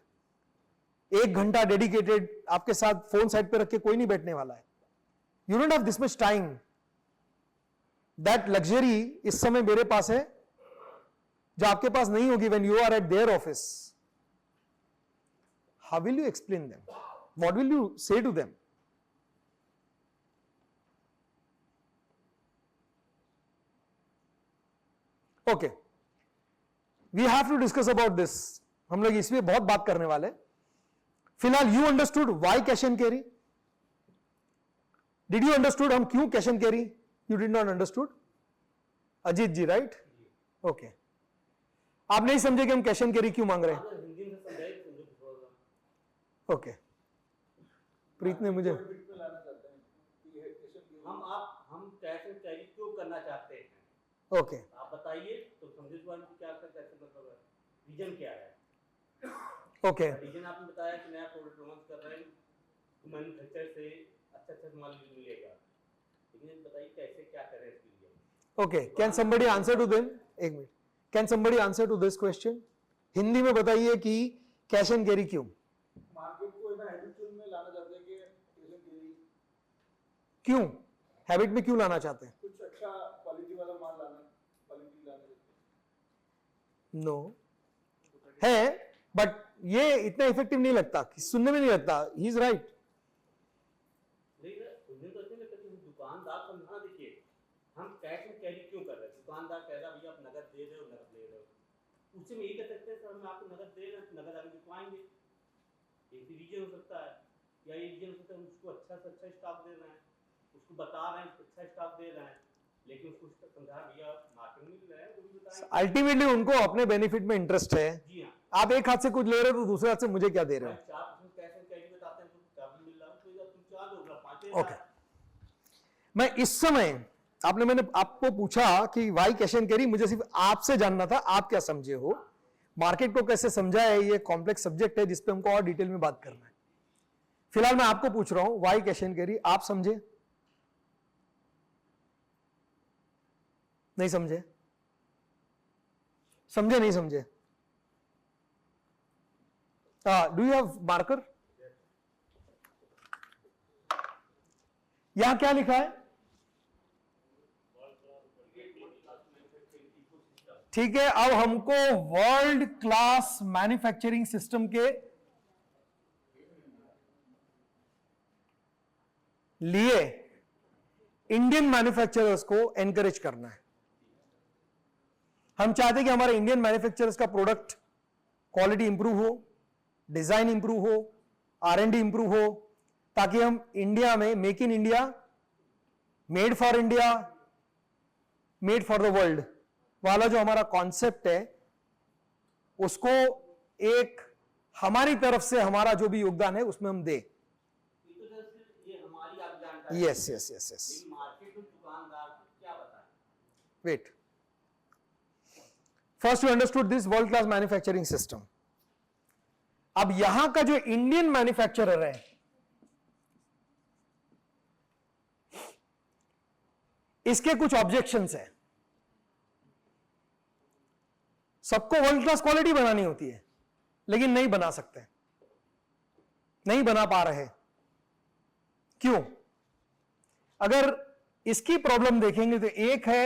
1 घंटा डेडिकेटेड आपके साथ फोन साइड पे रख के कोई नहीं बैठने वाला है. You don't have this much time. That luxury इस समय मेरे पास है, जो आपके पास नहीं होगी when you are at their office. How will you explain them? What will you say to them? Okay, we have to discuss about this. हम लोग इसमें बहुत बात करने वाले. फिलहाल you understood why cash and carry? Did you understood हम क्यों cash and carry? You did not understood? Ajit ji, right? Okay, आप नहीं समझे कि हम कैश एंड कैरी क्यों मांग रहे हैं? ओके, प्रीत ने मुझे हम कैश एंड कैरी क्यों करना चाहते हैं, ओके, आप बताइए. तो समझे क्या कैसे मतलब रीजन क्या है? ओके, रीजन आपने बताया कि नया प्रोडक्ट लॉन्च कर रहे हैं तो मैन्युफैक्चर से अच्छा माल मिलेगा, लेकिन बताइए कैसे क्या करें इसके लिए. Okay, can somebody answer to them? एक minute, can somebody answer to this question? Hindi में बताइए कि कैश एंड कैरी क्यों? मार्केट को इतना हैबिचुअल में लाना चाहते हैं कि कैश एंड कैरी. क्यों हैबिट में क्यों लाना चाहते हैं? कुछ अच्छा क्वालिटी वाला माल लाना, क्वालिटी लाना चाहते हैं. नो है, बट ये इतना इफेक्टिव नहीं लगता, सुनने में नहीं लगता. He is right. दुकानदार समझा, देखिए हम कैश एंड कैरी क्यों कर रहे हैं. दुकानदार कह रहा है भैया आप नगद दे रहे हो, नगद ले रहे हो. उससे में ये कह सकते हैं सर हम आपको नगद दे रहे हैं, नगद आगे दिखवाएंगे. एक रीजन हो सकता है, या ये रीजन हो सकता है उसको अच्छा से अच्छा स्टॉक दे रहे हैं, उसको बता रहे हैं अच्छा स्टॉक दे रहे हैं, लेकिन उसको समझा भैया मार्केट में मिल रहा है वो भी बताएं. अल्टीमेटली उनको अपने बेनिफिट में इंटरेस्ट है. जी हाँ, आप एक हाथ से कुछ ले रहे हो तो दूसरे हाथ से मुझे क्या दे रहे हो? 4% कैश एंड कैरी बताते हैं तो क्या मिल रहा है, तो तुम 4 दो 5. ओके, मैं इस समय मैंने आपको पूछा कि वाई कैश एंड कैरी, मुझे सिर्फ आपसे जानना था आप क्या समझे हो, मार्केट को कैसे समझा है. ये कॉम्प्लेक्स सब्जेक्ट है जिसपे हमको और डिटेल में बात करना है. फिलहाल मैं आपको पूछ रहा हूं वाई कैश एंड कैरी, आप समझे? नहीं समझे? समझे नहीं समझे? Do you have marker? यहां क्या लिखा है? ठीक है, अब हमको वर्ल्ड क्लास मैन्युफैक्चरिंग सिस्टम के लिए इंडियन मैन्युफैक्चरर्स को एनकरेज करना है. हम चाहते हैं कि हमारे इंडियन मैन्युफैक्चरर्स का प्रोडक्ट क्वालिटी इंप्रूव हो, डिजाइन इंप्रूव हो, R&D इंप्रूव हो, ताकि हम इंडिया में make in India, made for India, made for the world वाला जो हमारा कॉन्सेप्ट है उसको एक हमारी तरफ से हमारा जो भी योगदान है उसमें हम दे. ये हमारी आप जानकारी. Yes yes yes yes. Market में दुकानदार को क्या बताएं? Wait, first you understood this world class manufacturing system. अब यहां का जो इंडियन मैन्युफैक्चरर है इसके कुछ ऑब्जेक्शंस हैं. सबको वर्ल्ड क्लास क्वालिटी बनानी होती है लेकिन नहीं बना सकते, नहीं बना पा रहे. क्यों? अगर इसकी प्रॉब्लम देखेंगे तो एक है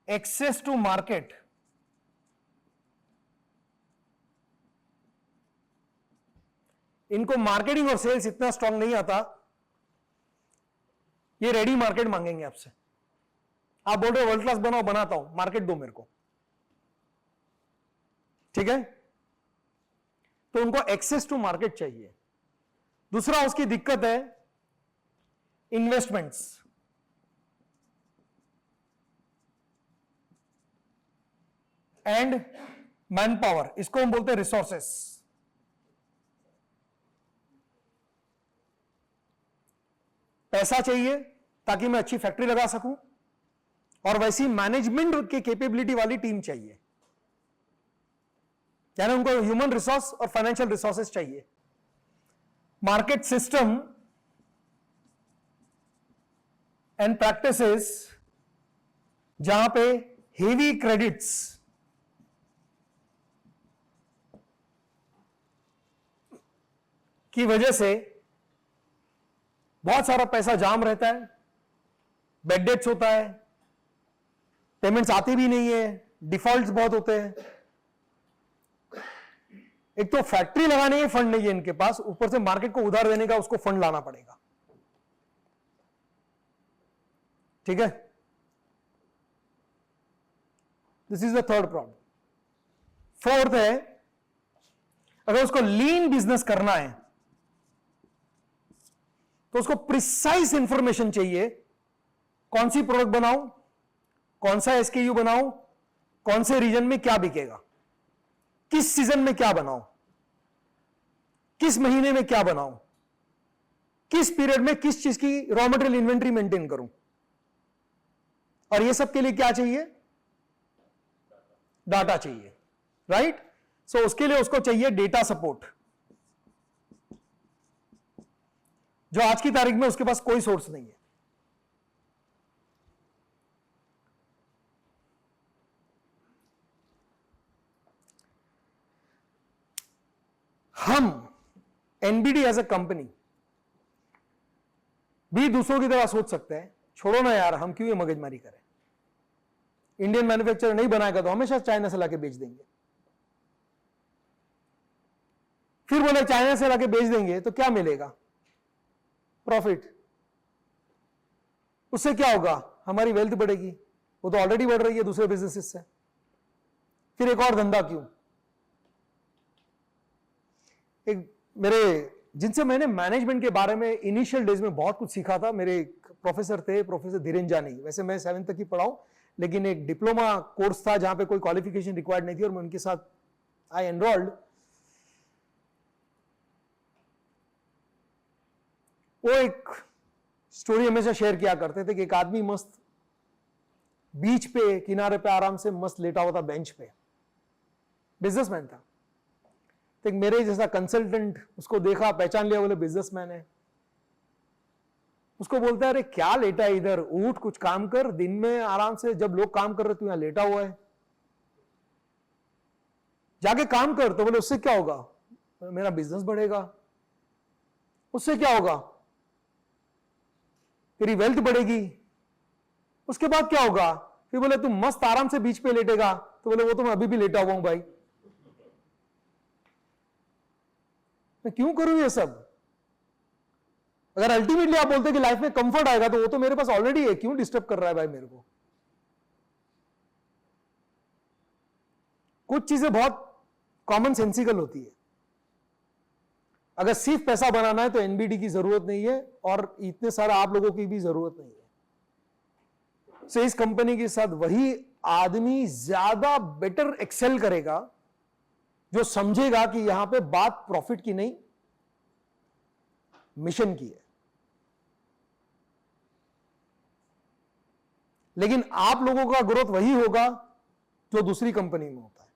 एक्सेस टू मार्केट, इनको मार्केटिंग और सेल्स इतना स्ट्रांग नहीं आता. ये रेडी मार्केट मांगेंगे आपसे. आप बोल रहे हो वर्ल्ड क्लास बनाओ, बनाता हूं, मार्केट दो मेरे को. ठीक है, तो उनको एक्सेस टू मार्केट चाहिए. दूसरा उसकी दिक्कत है इन्वेस्टमेंट्स. एंड मैन पावर, इसको हम बोलते हैं रिसोर्सेस. पैसा चाहिए ताकि मैं अच्छी फैक्ट्री लगा सकूं, और वैसी मैनेजमेंट की कैपेबिलिटी वाली टीम चाहिए, यानी उनको ह्यूमन रिसोर्स और फाइनेंशियल रिसोर्सेस चाहिए। मार्केट सिस्टम एंड प्रैक्टिसेस जहां पे हेवी क्रेडिट्स की वजह से बहुत सारा पैसा जाम रहता है, बैड डेट्स होता है, पेमेंट्स आती भी नहीं है, डिफॉल्ट्स बहुत होते हैं। एक तो फैक्ट्री लगाने के फंड नहीं है इनके पास, ऊपर से मार्केट को उधार देने का उसको फंड लाना पड़ेगा। ठीक है, this is the third problem. Fourth है, अगर उसको लीन बिजनेस करना है तो उसको प्रिसाइज इंफॉर्मेशन चाहिए, कौन सी प्रोडक्ट बनाऊं, कौन सा एसकेयू बनाऊं, कौन से रीजन में क्या बिकेगा, किस सीजन में क्या बनाऊं, किस महीने में क्या बनाऊं, किस पीरियड में किस चीज की रॉ मटेरियल इन्वेंट्री मेंटेन करूं, और ये सब के लिए क्या चाहिए, डाटा चाहिए, राइट। सो उसके लिए उसको चाहिए डेटा सपोर्ट, जो आज की तारीख में उसके पास कोई सोर्स नहीं है। हम एनबीडी एज अ कंपनी भी दूसरों की तरह सोच सकते हैं, छोड़ो ना यार, हम क्यों ये मगजमारी करें, इंडियन मैन्युफैक्चरर नहीं बनाएगा तो हमेशा चाइना से लाके बेच देंगे। फिर बोले चाइना से लाके बेच देंगे तो क्या मिलेगा, प्रॉफिट। उससे क्या होगा, हमारी वेल्थ बढ़ेगी, वो तो ऑलरेडी बढ़ रही है दूसरे बिजनेसेस से, फिर एक और धंधा क्यों। एक मेरे जिनसे मैंने मैनेजमेंट के बारे में इनिशियल डेज में बहुत कुछ सीखा था, मेरे एक प्रोफेसर थे, प्रोफेसर धीरेन जानी। वैसे मैं 7th तक ही पढ़ाऊं, लेकिन एक डिप्लोमा कोर्स था जहां पे कोई क्वालिफिकेशन रिक्वायर्ड नहीं थी, और मैं उनके साथ आई एनरोल्ड। वो एक स्टोरी हमेशा शेयर किया करते थे कि एक आदमी मस्त बीच पे किनारे पे आराम से मस्त लेटा हुआ था बेंच पे, बिजनेसमैन था। तो एक मेरे जैसा कंसल्टेंट उसको देखा, पहचान लिया, बोले बिजनेसमैन है। उसको बोलता है, अरे क्या लेटा है इधर, उठ कुछ काम कर, दिन में आराम से जब लोग काम कर रहे तू यहां लेटा हुआ है, जाके काम कर। तो बोले उससे क्या होगा, मेरा बिजनेस बढ़ेगा। उससे क्या होगा, तेरी वेल्थ बढ़ेगी। उसके बाद क्या होगा, फिर बोले तुम मस्त आराम से बीच पे लेटेगा। तो बोले वो तो मैं अभी भी लेटा हुआ हूं भाई, मैं क्यों करूं ये सब। अगर अल्टीमेटली आप बोलते कि लाइफ में कंफर्ट आएगा तो वो तो मेरे पास ऑलरेडी है, क्यों डिस्टर्ब कर रहा है भाई मेरे को। कुछ चीजें बहुत कॉमन सेंसिकल होती है। अगर सिर्फ पैसा बनाना है तो एनबीडी की जरूरत नहीं है, और इतने सारे आप लोगों की भी जरूरत नहीं है। सो इस कंपनी के साथ वही आदमी ज्यादा बेटर एक्सेल करेगा जो समझेगा कि यहां पे बात प्रॉफिट की नहीं, मिशन की है। लेकिन आप लोगों का ग्रोथ वही होगा जो दूसरी कंपनी में होता है,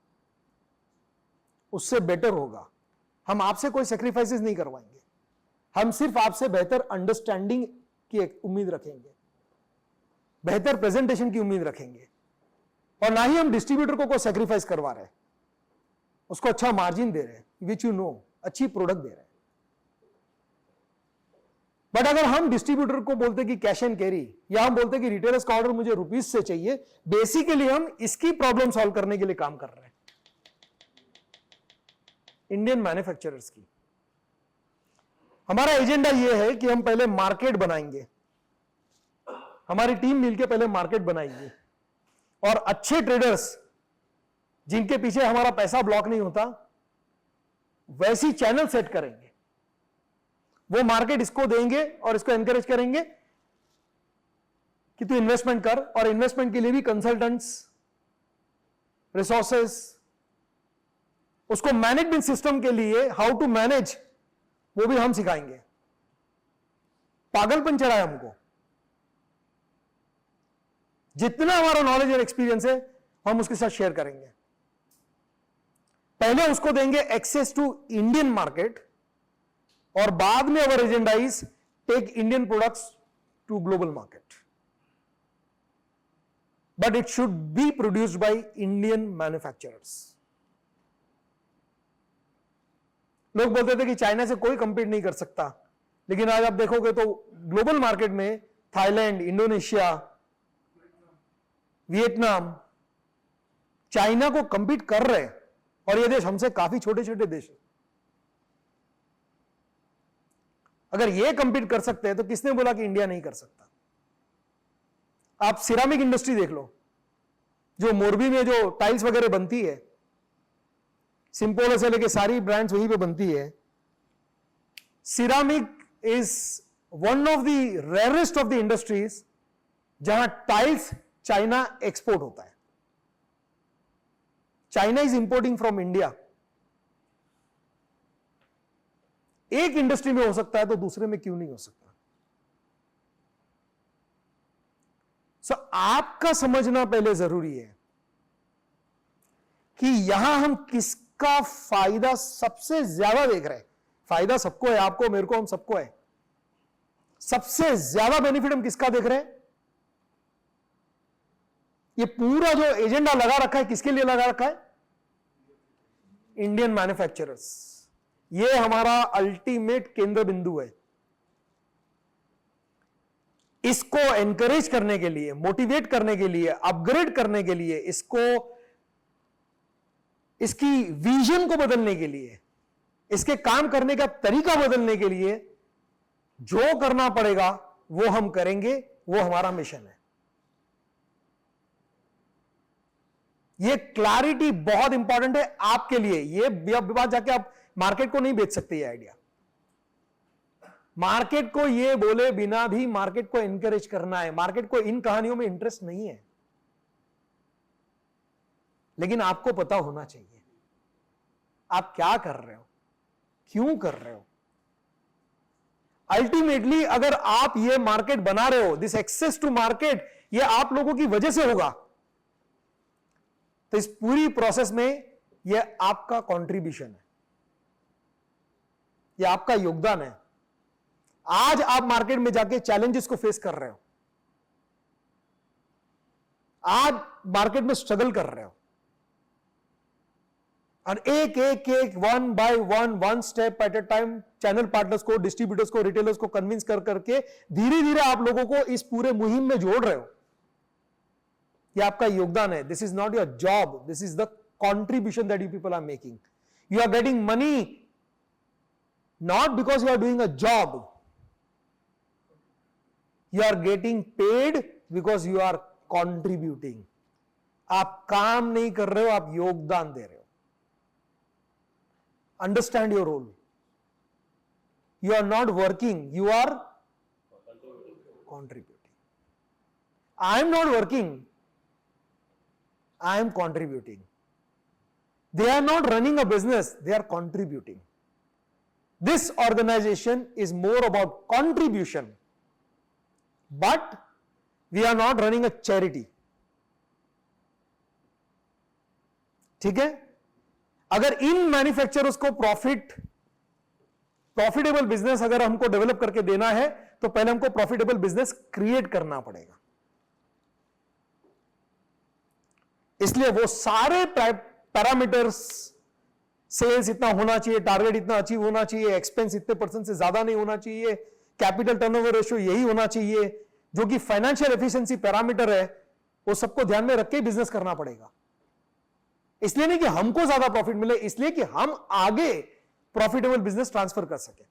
उससे बेटर होगा। हम आपसे कोई सेक्रीफाइसेस नहीं करवाएंगे, हम सिर्फ आपसे बेहतर अंडरस्टैंडिंग की उम्मीद रखेंगे, बेहतर प्रेजेंटेशन की उम्मीद रखेंगे, और ना ही हम डिस्ट्रीब्यूटर को कोई सेक्रीफाइस करवा रहे हैं, उसको अच्छा मार्जिन दे रहे हैं, विच यू नो, अच्छी प्रोडक्ट दे रहे हैं। बट अगर हम डिस्ट्रीब्यूटर को बोलते कि कैश एंड कैरी, या हम बोलते कि रिटेलर्स का ऑर्डर मुझे रुपीस से चाहिए, बेसिकली हम इसकी प्रॉब्लम सॉल्व करने के लिए काम कर रहे हैं, इंडियन मैन्युफैक्चरर्स की। हमारा एजेंडा यह है कि हम पहले मार्केट बनाएंगे, हमारी टीम मिलकर पहले मार्केट बनाएंगे, और अच्छे ट्रेडर्स जिनके पीछे हमारा पैसा ब्लॉक नहीं होता, वैसी चैनल सेट करेंगे। वो मार्केट इसको देंगे और इसको एनकरेज करेंगे कि तू इन्वेस्टमेंट कर, और इन्वेस्टमेंट के लिए भी कंसल्टेंट्स, रिसोर्सेस, उसको मैनेजमेंट सिस्टम के लिए हाउ टू मैनेज, वो भी हम सिखाएंगे। पागलपन चढ़ा है हमको। जितना हमारा नॉलेज और एक्सपीरियंस है हम उसके साथ शेयर करेंगे। पहले उसको देंगे एक्सेस टू इंडियन मार्केट और बाद में our agenda is take Indian products to global market, but it should be produced by Indian manufacturers. लोग बोलते थे कि चाइना से कोई कंपीट नहीं कर सकता, लेकिन आज आप देखोगे तो ग्लोबल मार्केट में थाईलैंड, इंडोनेशिया, वियतनाम चाइना को कंपीट कर रहे हैं, और ये देश हमसे काफी छोटे छोटे देश हैं। अगर ये कंपीट कर सकते हैं तो किसने बोला कि इंडिया नहीं कर सकता? आप सिरामिक इंडस्ट्री देख लो, जो मोरबी में जो टाइल्स वगैरह बनती है, सिंपोला से लेके सारी ब्रांड्स वहीं पे बनती है। Ceramic is one of the rarest of the industries जहां टाइल्स चाइना एक्सपोर्ट होता है। China is importing from India. एक इंडस्ट्री में हो सकता है तो दूसरे में क्यों नहीं हो सकता? सो आपका समझना पहले जरूरी है कि यहां हम किसका फायदा सबसे ज्यादा देख रहे हैं। फायदा सबको है, आपको, मेरे को, हम सबको है। सबसे ज्यादा बेनिफिट हम किसका देख रहे हैं? ये पूरा जो एजेंडा लगा रखा है किसके लिए लगा रखा है? Indian manufacturers. ये हमारा अल्टीमेट केंद्र बिंदु है। इसको एनकरेज करने के लिए, मोटिवेट करने के लिए, अपग्रेड करने के लिए, इसकी विजन को बदलने के लिए, इसके काम करने का तरीका बदलने के लिए जो करना पड़ेगा वो हम करेंगे। वो हमारा मिशन है। ये क्लैरिटी बहुत इंपॉर्टेंट है आपके लिए। ये विवाद जाके आप मार्केट को नहीं बेच सकते। ये आइडिया मार्केट को ये बोले बिना भी मार्केट को एनकरेज करना है। मार्केट को इन कहानियों में इंटरेस्ट नहीं है, लेकिन आपको पता होना चाहिए आप क्या कर रहे हो, क्यों कर रहे हो। अल्टीमेटली अगर आप ये मार्केट बना रहे हो, दिस एक्सेस टू मार्केट, ये आप लोगों की वजह से होगा, तो इस पूरी प्रोसेस में यह आपका कंट्रीब्यूशन है, यह आपका योगदान है। आज आप मार्केट में जाके चैलेंजेस को फेस कर रहे हो, आज मार्केट में स्ट्रगल कर रहे हो, और एक एक एक one by one step at A time channel partners को, डिस्ट्रीब्यूटर्स को, रिटेलर्स को कन्विंस कर करके धीरे धीरे आप लोगों को इस पूरे मुहिम में जोड़ रहे हो। यह आपका योगदान है। This is not your job, this is the contribution that you people are making. You are getting money not because you are doing a job, you are getting paid because you are contributing. आप काम नहीं कर रहे हो, आप योगदान दे रहे हो। Understand your role. You are not working, you are contributing. I am not working, I am contributing. They are not running a business, they are contributing. This organization is more about contribution, but we are not running a charity. ठीक है? अगर इन manufacturers को profitable business अगर हमको develop करके देना है, तो पहले हमको प्रॉफिटेबल बिजनेस क्रिएट करना पड़ेगा। इसलिए वो सारे पैरामीटर्स, सेल्स इतना होना चाहिए, टारगेट इतना अचीव होना चाहिए, एक्सपेंस इतने % से ज्यादा नहीं होना चाहिए, कैपिटल टर्नओवर रेशियो यही होना चाहिए, जो कि फाइनेंशियल एफिशिएंसी पैरामीटर है, वो सबको ध्यान में रख के बिजनेस करना पड़ेगा। इसलिए नहीं कि हमको ज्यादा प्रॉफिट मिले, इसलिए कि हम आगे प्रॉफिटेबल बिजनेस ट्रांसफर कर सके।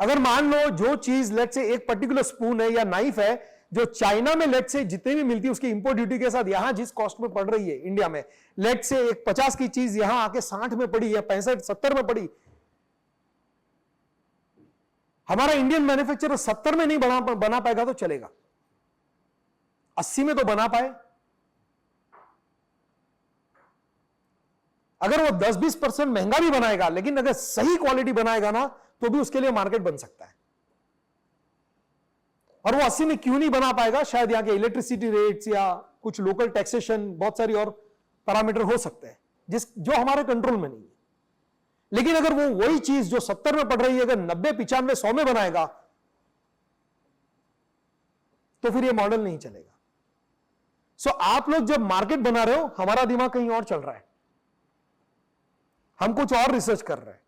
अगर मान लो जो चीज लेट से एक पर्टिकुलर स्पून है या नाइफ है, जो चाइना में लेट से जितने भी मिलती है उसकी इंपोर्ट ड्यूटी के साथ यहां जिस कॉस्ट में पड़ रही है इंडिया में, लेट से एक 50 की चीज यहां आके 60 में पड़ी या 65-70 में पड़ी, हमारा इंडियन मैन्युफैक्चरर 70 में नहीं बना पाएगा तो चलेगा, 80 में तो बना पाए। अगर वो 10-20% महंगा भी बनाएगा, लेकिन अगर सही क्वालिटी बनाएगा ना, तो भी उसके लिए मार्केट बन सकता है। और वो 80 में क्यों नहीं बना पाएगा? शायद यहां के इलेक्ट्रिसिटी रेट्स या कुछ लोकल टैक्सेशन, बहुत सारी और पैरामीटर हो सकते हैं जो हमारे कंट्रोल में नहीं है। लेकिन अगर वो वही चीज जो 70 में पड़ रही है, अगर 90, 95, 100 में बनाएगा, तो फिर ये मॉडल नहीं चलेगा। सो आप लोग जब मार्केट बना रहे हो, हमारा दिमाग कहीं और चल रहा है, हम कुछ और रिसर्च कर रहे हैं।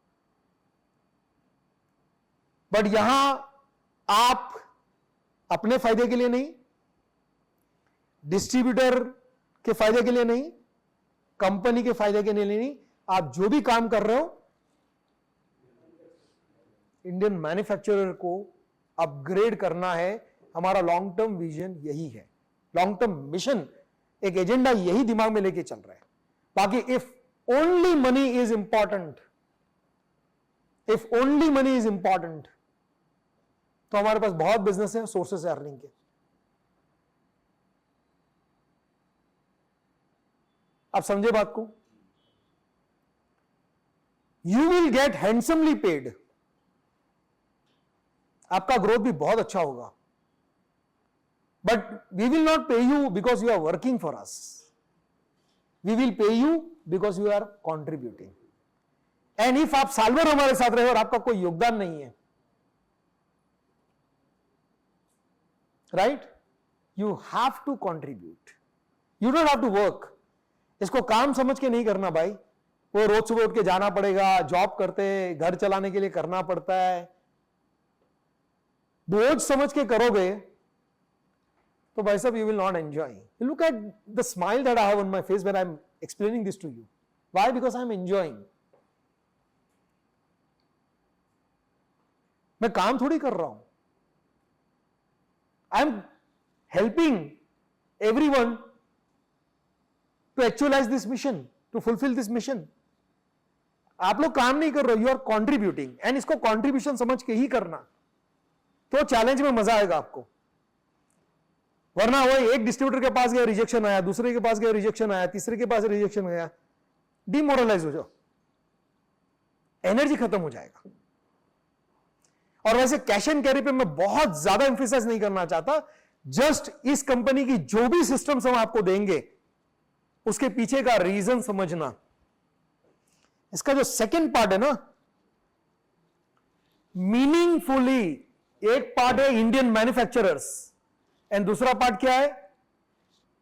बट यहां आप अपने फायदे के लिए नहीं, डिस्ट्रीब्यूटर के फायदे के लिए नहीं, कंपनी के फायदे के लिए नहीं, आप जो भी काम कर रहे हो, इंडियन मैन्युफैक्चरर को अपग्रेड करना है। हमारा लॉन्ग टर्म विजन यही है, लॉन्ग टर्म मिशन, एक एजेंडा यही दिमाग में लेके चल रहा है। बाकी if only money is important, if only money is important, तो हमारे पास बहुत बिजनेस है, सोर्सेस है अर्निंग के। आप समझे बात को? You will get handsomely paid, आपका ग्रोथ भी बहुत अच्छा होगा। But we will not pay you because you are working for us, we will pay you because you are contributing. And if आप साल भर हमारे साथ रहे और आपका कोई योगदान नहीं है, right, you have to contribute, you don't have to work. इसको काम समझ के नहीं करना भाई। वो रोज सुबह उठ के जाना पड़ेगा, जॉब करते, घर चलाने के लिए करना पड़ता है। बोझ समझ के करोगे तो भाई साहब you will not enjoy. Look at the smile that I have on my face when I am explaining this to you. Why? Because I am enjoying. मैं काम थोड़ी कर रहा हूं, I am helping everyone to actualize this mission, to fulfill this mission. आप लोग काम नहीं कर रहे हो, यू आर कॉन्ट्रीब्यूटिंग। एंड इसको कॉन्ट्रीब्यूशन समझ के ही करना, तो चैलेंज में मजा आएगा आपको। वरना वो एक डिस्ट्रीब्यूटर के पास गया, रिजेक्शन आया, दूसरे के पास गया, रिजेक्शन आया, तीसरे के पास रिजेक्शन गया, डिमोरलाइज हो जाओ, एनर्जी खत्म हो जाएगा। और वैसे कैश एंड कैरी पे मैं बहुत ज्यादा एम्फेसाइज नहीं करना चाहता। जस्ट इस कंपनी की जो भी सिस्टम्स हम आपको देंगे, उसके पीछे का रीजन समझना। इसका जो सेकंड पार्ट है ना, मीनिंगफुली, एक पार्ट है इंडियन मैन्युफैक्चरर्स एंड दूसरा पार्ट क्या है?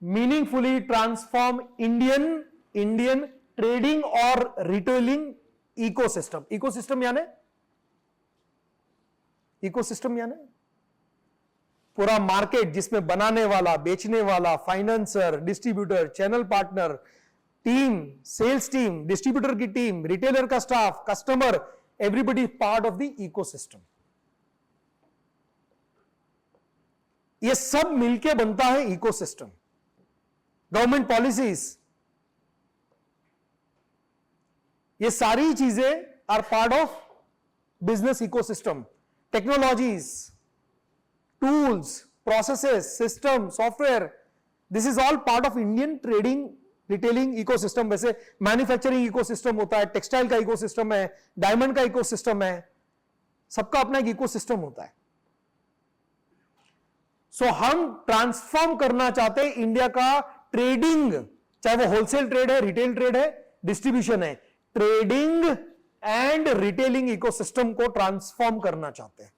मीनिंगफुली ट्रांसफॉर्म इंडियन ट्रेडिंग और रिटेलिंग इकोसिस्टम। इकोसिस्टम यानी पूरा मार्केट जिसमें बनाने वाला, बेचने वाला, financer, distributor, channel partner, team, sales team, distributor की टीम, रिटेलर का staff, customer, everybody part of the ecosystem. ये सब मिलके बनता है इकोसिस्टम। गवर्नमेंट पॉलिसीज, ये सारी चीजें are part of business ecosystem. Technologies, tools, processes, system, software, this is all part of Indian trading, retailing ecosystem। वैसे मैन्युफैक्चरिंग इकोसिस्टम होता है, टेक्सटाइल का इकोसिस्टम है, डायमंड का इकोसिस्टम है, सबका अपना एक इकोसिस्टम होता है। सो हम ट्रांसफॉर्म करना चाहते हैं इंडिया का ट्रेडिंग, चाहे वो होलसेल ट्रेड है, रिटेल ट्रेड है, डिस्ट्रीब्यूशन है, ट्रेडिंग एंड रिटेलिंग इकोसिस्टम को ट्रांसफॉर्म करना चाहते हैं।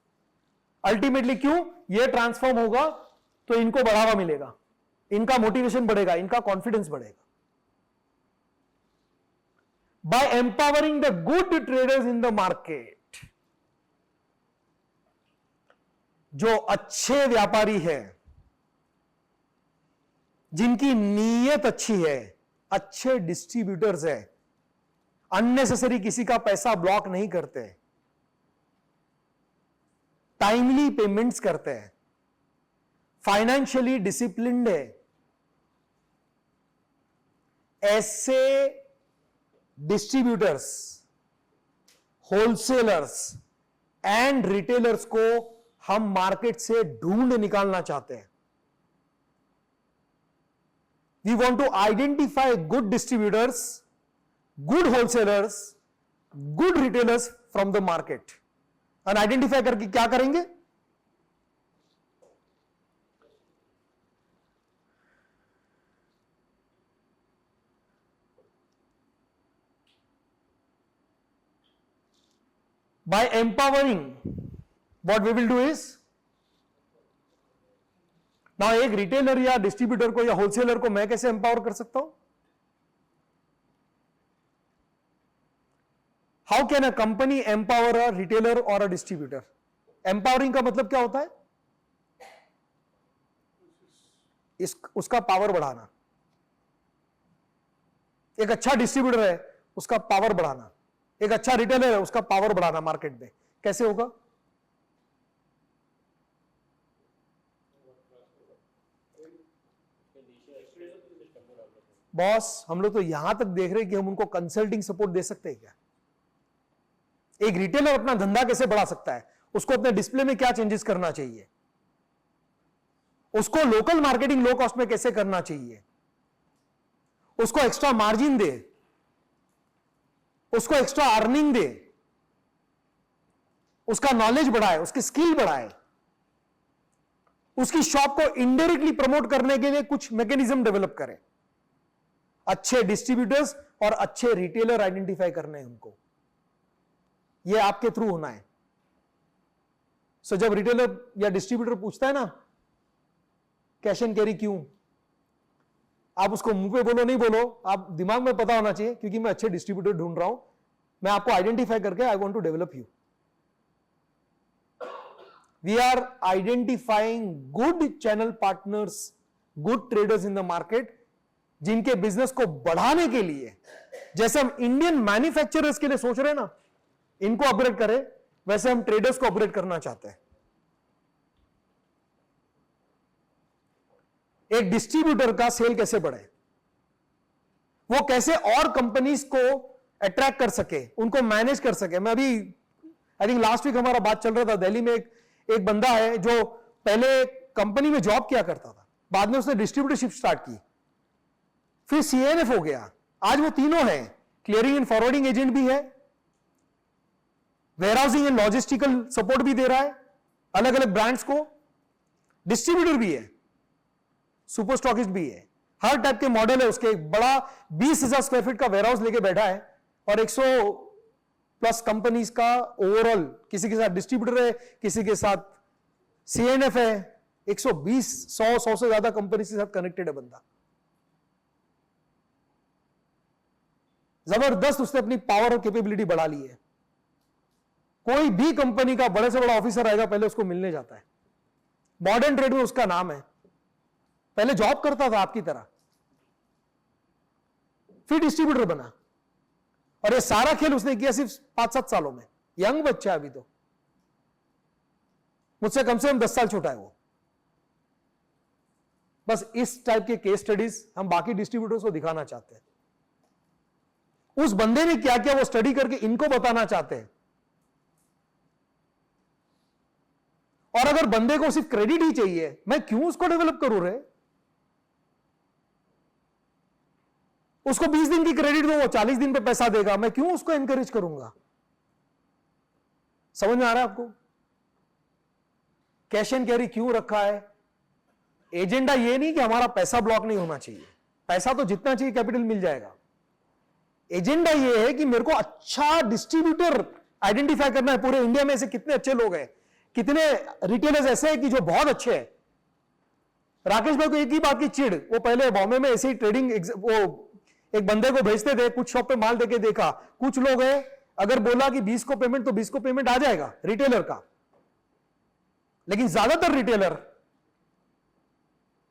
अल्टीमेटली क्यों? ये ट्रांसफॉर्म होगा तो इनको बढ़ावा मिलेगा, इनका मोटिवेशन बढ़ेगा, इनका कॉन्फिडेंस बढ़ेगा। By empowering the good traders in the market, जो अच्छे व्यापारी है, जिनकी नीयत अच्छी है, अच्छे डिस्ट्रीब्यूटर्स है, अननेसेसरी किसी का पैसा ब्लॉक नहीं करते, टाइमली पेमेंट्स करते हैं, फाइनेंशियली डिसिप्लिन्ड है, ऐसे डिस्ट्रीब्यूटर्स, होलसेलर्स एंड रिटेलर्स को हम मार्केट से ढूंढ निकालना चाहते हैं। We want to identify good distributors good wholesalers, good retailers from the market. और आइडेंटिफाई करके क्या करेंगे? By empowering, what we will do is, now एक रिटेलर या डिस्ट्रीब्यूटर को या होलसेलर को मैं कैसे एम्पावर कर सकता हूं? How can a company empower a retailer और अ डिस्ट्रीब्यूटर? एम्पावरिंग का मतलब क्या होता है? उसका पावर बढ़ाना। एक अच्छा डिस्ट्रीब्यूटर है, उसका पावर बढ़ाना। एक अच्छा रिटेलर है, उसका पावर बढ़ाना मार्केट में। कैसे होगा? बॉस, हम लोग तो यहां तक देख रहे हैं कि हम उनको कंसल्टिंग सपोर्ट दे सकते हैं क्या? एक रिटेलर अपना धंधा कैसे बढ़ा सकता है? उसको अपने डिस्प्ले में क्या चेंजेस करना चाहिए? उसको लोकल मार्केटिंग लो कॉस्ट में कैसे करना चाहिए? उसको एक्स्ट्रा मार्जिन दे, उसको एक्स्ट्रा अर्निंग दे, उसका नॉलेज बढ़ाए, उसकी स्किल बढ़ाए, उसकी शॉप को इनडायरेक्टली प्रमोट करने के लिए कुछ मैकेनिज्म डेवलप करें। अच्छे डिस्ट्रीब्यूटर्स और अच्छे रिटेलर आइडेंटिफाई करने हैं उनको। यह आपके थ्रू होना है। सो जब रिटेलर या डिस्ट्रीब्यूटर पूछता है ना कैश एंड कैरी क्यों, आप उसको मुंह पे बोलो, नहीं बोलो, आप दिमाग में पता होना चाहिए क्योंकि मैं अच्छे डिस्ट्रीब्यूटर ढूंढ रहा हूं, मैं आपको आइडेंटिफाई करके I want to develop you. We are identifying good channel partners, good traders in the market, जिनके बिजनेस को बढ़ाने के लिए, जैसे हम इंडियन मैन्युफैक्चरर्स के लिए सोच रहे हैं ना, इनको अपग्रेड करें, वैसे हम ट्रेडर्स को अपग्रेड करना चाहते हैं। एक डिस्ट्रीब्यूटर का सेल कैसे बढ़े, वो कैसे और कंपनीज को अट्रैक्ट कर सके, उनको मैनेज कर सके। मैं अभी आई थिंक लास्ट वीक हमारा बात चल रहा था, दिल्ली में एक बंदा है जो पहले कंपनी में जॉब किया करता था, बाद में उसने डिस्ट्रीब्यूटरशिप स्टार्ट की, फिर सीएनएफ हो गया। आज वो तीनों है, क्लियरिंग एंड फॉरवर्डिंग एजेंट भी है, वेयरहाउसिंग एंड लॉजिस्टिकल सपोर्ट भी दे रहा है अलग अलग ब्रांड्स को, डिस्ट्रीब्यूटर भी है, सुपर स्टॉकिस्ट भी है, हर टाइप के मॉडल है उसके। एक बड़ा 20,000 स्क्वायर फीट का वेयरहाउस लेके बैठा है और 100+ कंपनीज का ओवरऑल, किसी के साथ डिस्ट्रीब्यूटर है, किसी के साथ सीएनएफ है, 100 से ज्यादा कंपनी के साथ कनेक्टेड है बंदा। जबरदस्त उसने अपनी पावर और कैपेबिलिटी बढ़ा ली है। कोई भी कंपनी का बड़े से बड़ा ऑफिसर आएगा, पहले उसको मिलने जाता है। मॉडर्न ट्रेड में उसका नाम है, पहले जॉब करता था आपकी तरह, फिर डिस्ट्रीब्यूटर बना, और ये सारा खेल उसने किया सिर्फ 5-7 सालों में। यंग बच्चा है अभी तो, मुझसे कम से कम 10 साल छोटा है वो। बस इस टाइप के केस स्टडीज हम बाकी डिस्ट्रीब्यूटर्स को दिखाना चाहते हैं। उस बंदे ने क्या किया वो स्टडी करके इनको बताना चाहते हैं। और अगर बंदे को सिर्फ क्रेडिट ही चाहिए, मैं क्यों उसको डेवलप करूं रे? उसको 20 दिन की क्रेडिट दो, वो 40 दिन पे पैसा देगा, मैं क्यों उसको एनकरेज करूंगा? समझ में आ रहा है आपको? कैश एंड कैरी क्यों रखा है? एजेंडा ये नहीं कि हमारा पैसा ब्लॉक नहीं होना चाहिए, पैसा तो जितना चाहिए कैपिटल मिल जाएगा। एजेंडा ये है कि मेरे को अच्छा डिस्ट्रीब्यूटर आइडेंटिफाई करना है। पूरे इंडिया में ऐसे कितने अच्छे लोग हैं, कितने रिटेलर्स ऐसे हैं कि जो बहुत अच्छे हैं। राकेश भाई को एक ही बात की चिढ़, वो पहले बॉम्बे में ऐसे ही ट्रेडिंग, वो एक बंदे को भेजते थे, कुछ शॉप पे माल देके देखा, कुछ लोग हैं अगर बोला कि 20 को पेमेंट, तो 20 को पेमेंट आ जाएगा रिटेलर का, लेकिन ज्यादातर रिटेलर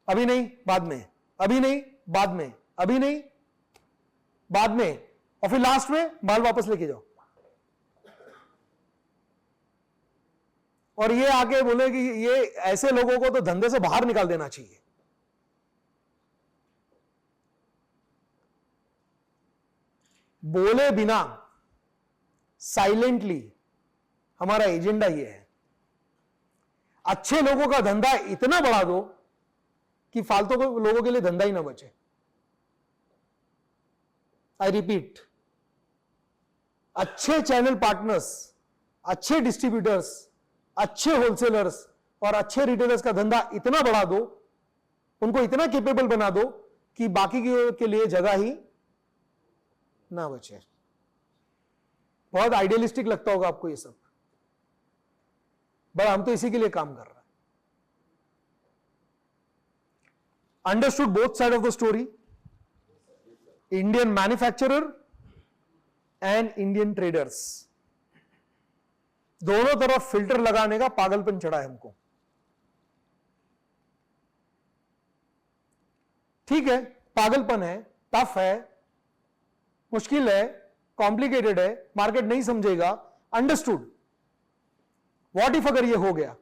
अभी नहीं बाद में, अभी नहीं बाद में, अभी नहीं बाद में, और फिर लास्ट में माल वापस लेके जाओ। और ये आके बोले कि ये ऐसे लोगों को तो धंधे से बाहर निकाल देना चाहिए। बोले बिना साइलेंटली हमारा एजेंडा ये है, अच्छे लोगों का धंधा इतना बढ़ा दो कि फालतू लोगों के लिए धंधा ही ना बचे। आई रिपीट, अच्छे चैनल पार्टनर्स, अच्छे डिस्ट्रीब्यूटर्स, अच्छे होलसेलर्स और अच्छे रिटेलर्स का धंधा इतना बढ़ा दो, उनको इतना कैपेबल बना दो कि बाकी के लिए जगह ही ना बचे। बहुत आइडियलिस्टिक लगता होगा आपको ये सब, बट हम तो इसी के लिए काम कर रहे हैं। Understood both side of the story, Indian manufacturer and Indian traders, दोनों तरफ फिल्टर लगाने का पागलपन चढ़ा है हमको। ठीक है, पागलपन है, टफ है, मुश्किल है, कॉम्प्लिकेटेड है, मार्केट नहीं समझेगा, अंडरस्टूड। व्हाट इफ अगर ये हो गया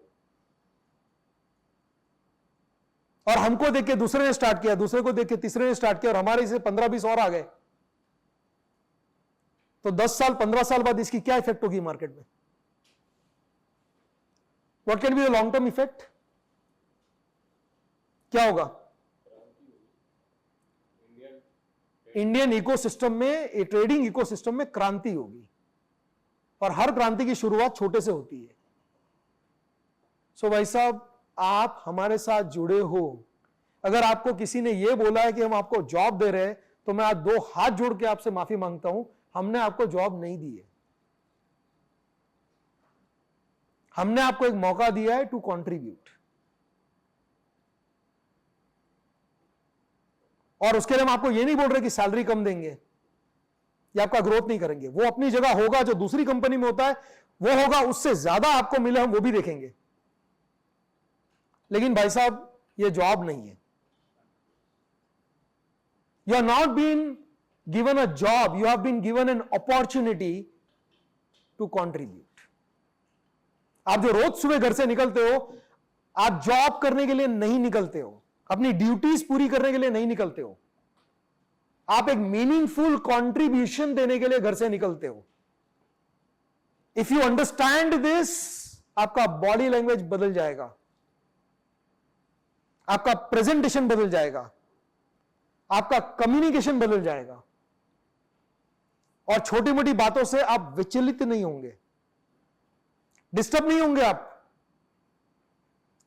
और हमको देख के दूसरे ने स्टार्ट किया, दूसरे को देख के तीसरे ने स्टार्ट किया और हमारे से 15-20 और आ गए, तो 10 साल 15 साल बाद इसकी क्या इफेक्ट होगी मार्केट में? What can be the long term effect? क्या होगा? इंडियन इकोसिस्टम में, ट्रेडिंग इकोसिस्टम में क्रांति होगी, और हर क्रांति की शुरुआत छोटे से होती है। सो भाई साहब, आप हमारे साथ जुड़े हो, अगर आपको किसी ने यह बोला है कि हम आपको जॉब दे रहे हैं, तो मैं आज 2 हाथ जोड़ के आपसे माफी मांगता हूं, हमने आपको जॉब नहीं दी है। हमने आपको एक मौका दिया है टू कंट्रीब्यूट, और उसके लिए हम आपको यह नहीं बोल रहे कि सैलरी कम देंगे या आपका ग्रोथ नहीं करेंगे। वो अपनी जगह होगा, जो दूसरी कंपनी में होता है वो होगा, उससे ज्यादा आपको मिले हम वो भी देखेंगे, लेकिन भाई साहब ये जॉब नहीं है। You are not been given a job, you have been given an opportunity to contribute. आप जो रोज सुबह घर से निकलते हो, आप जॉब करने के लिए नहीं निकलते हो, अपनी ड्यूटीज पूरी करने के लिए नहीं निकलते हो, आप एक मीनिंगफुल कंट्रीब्यूशन देने के लिए घर से निकलते हो। इफ यू अंडरस्टैंड दिस, आपका बॉडी लैंग्वेज बदल जाएगा, आपका प्रेजेंटेशन बदल जाएगा, आपका कम्युनिकेशन बदल जाएगा, और छोटी मोटी बातों से आप विचलित नहीं होंगे, डिस्टर्ब नहीं होंगे। आप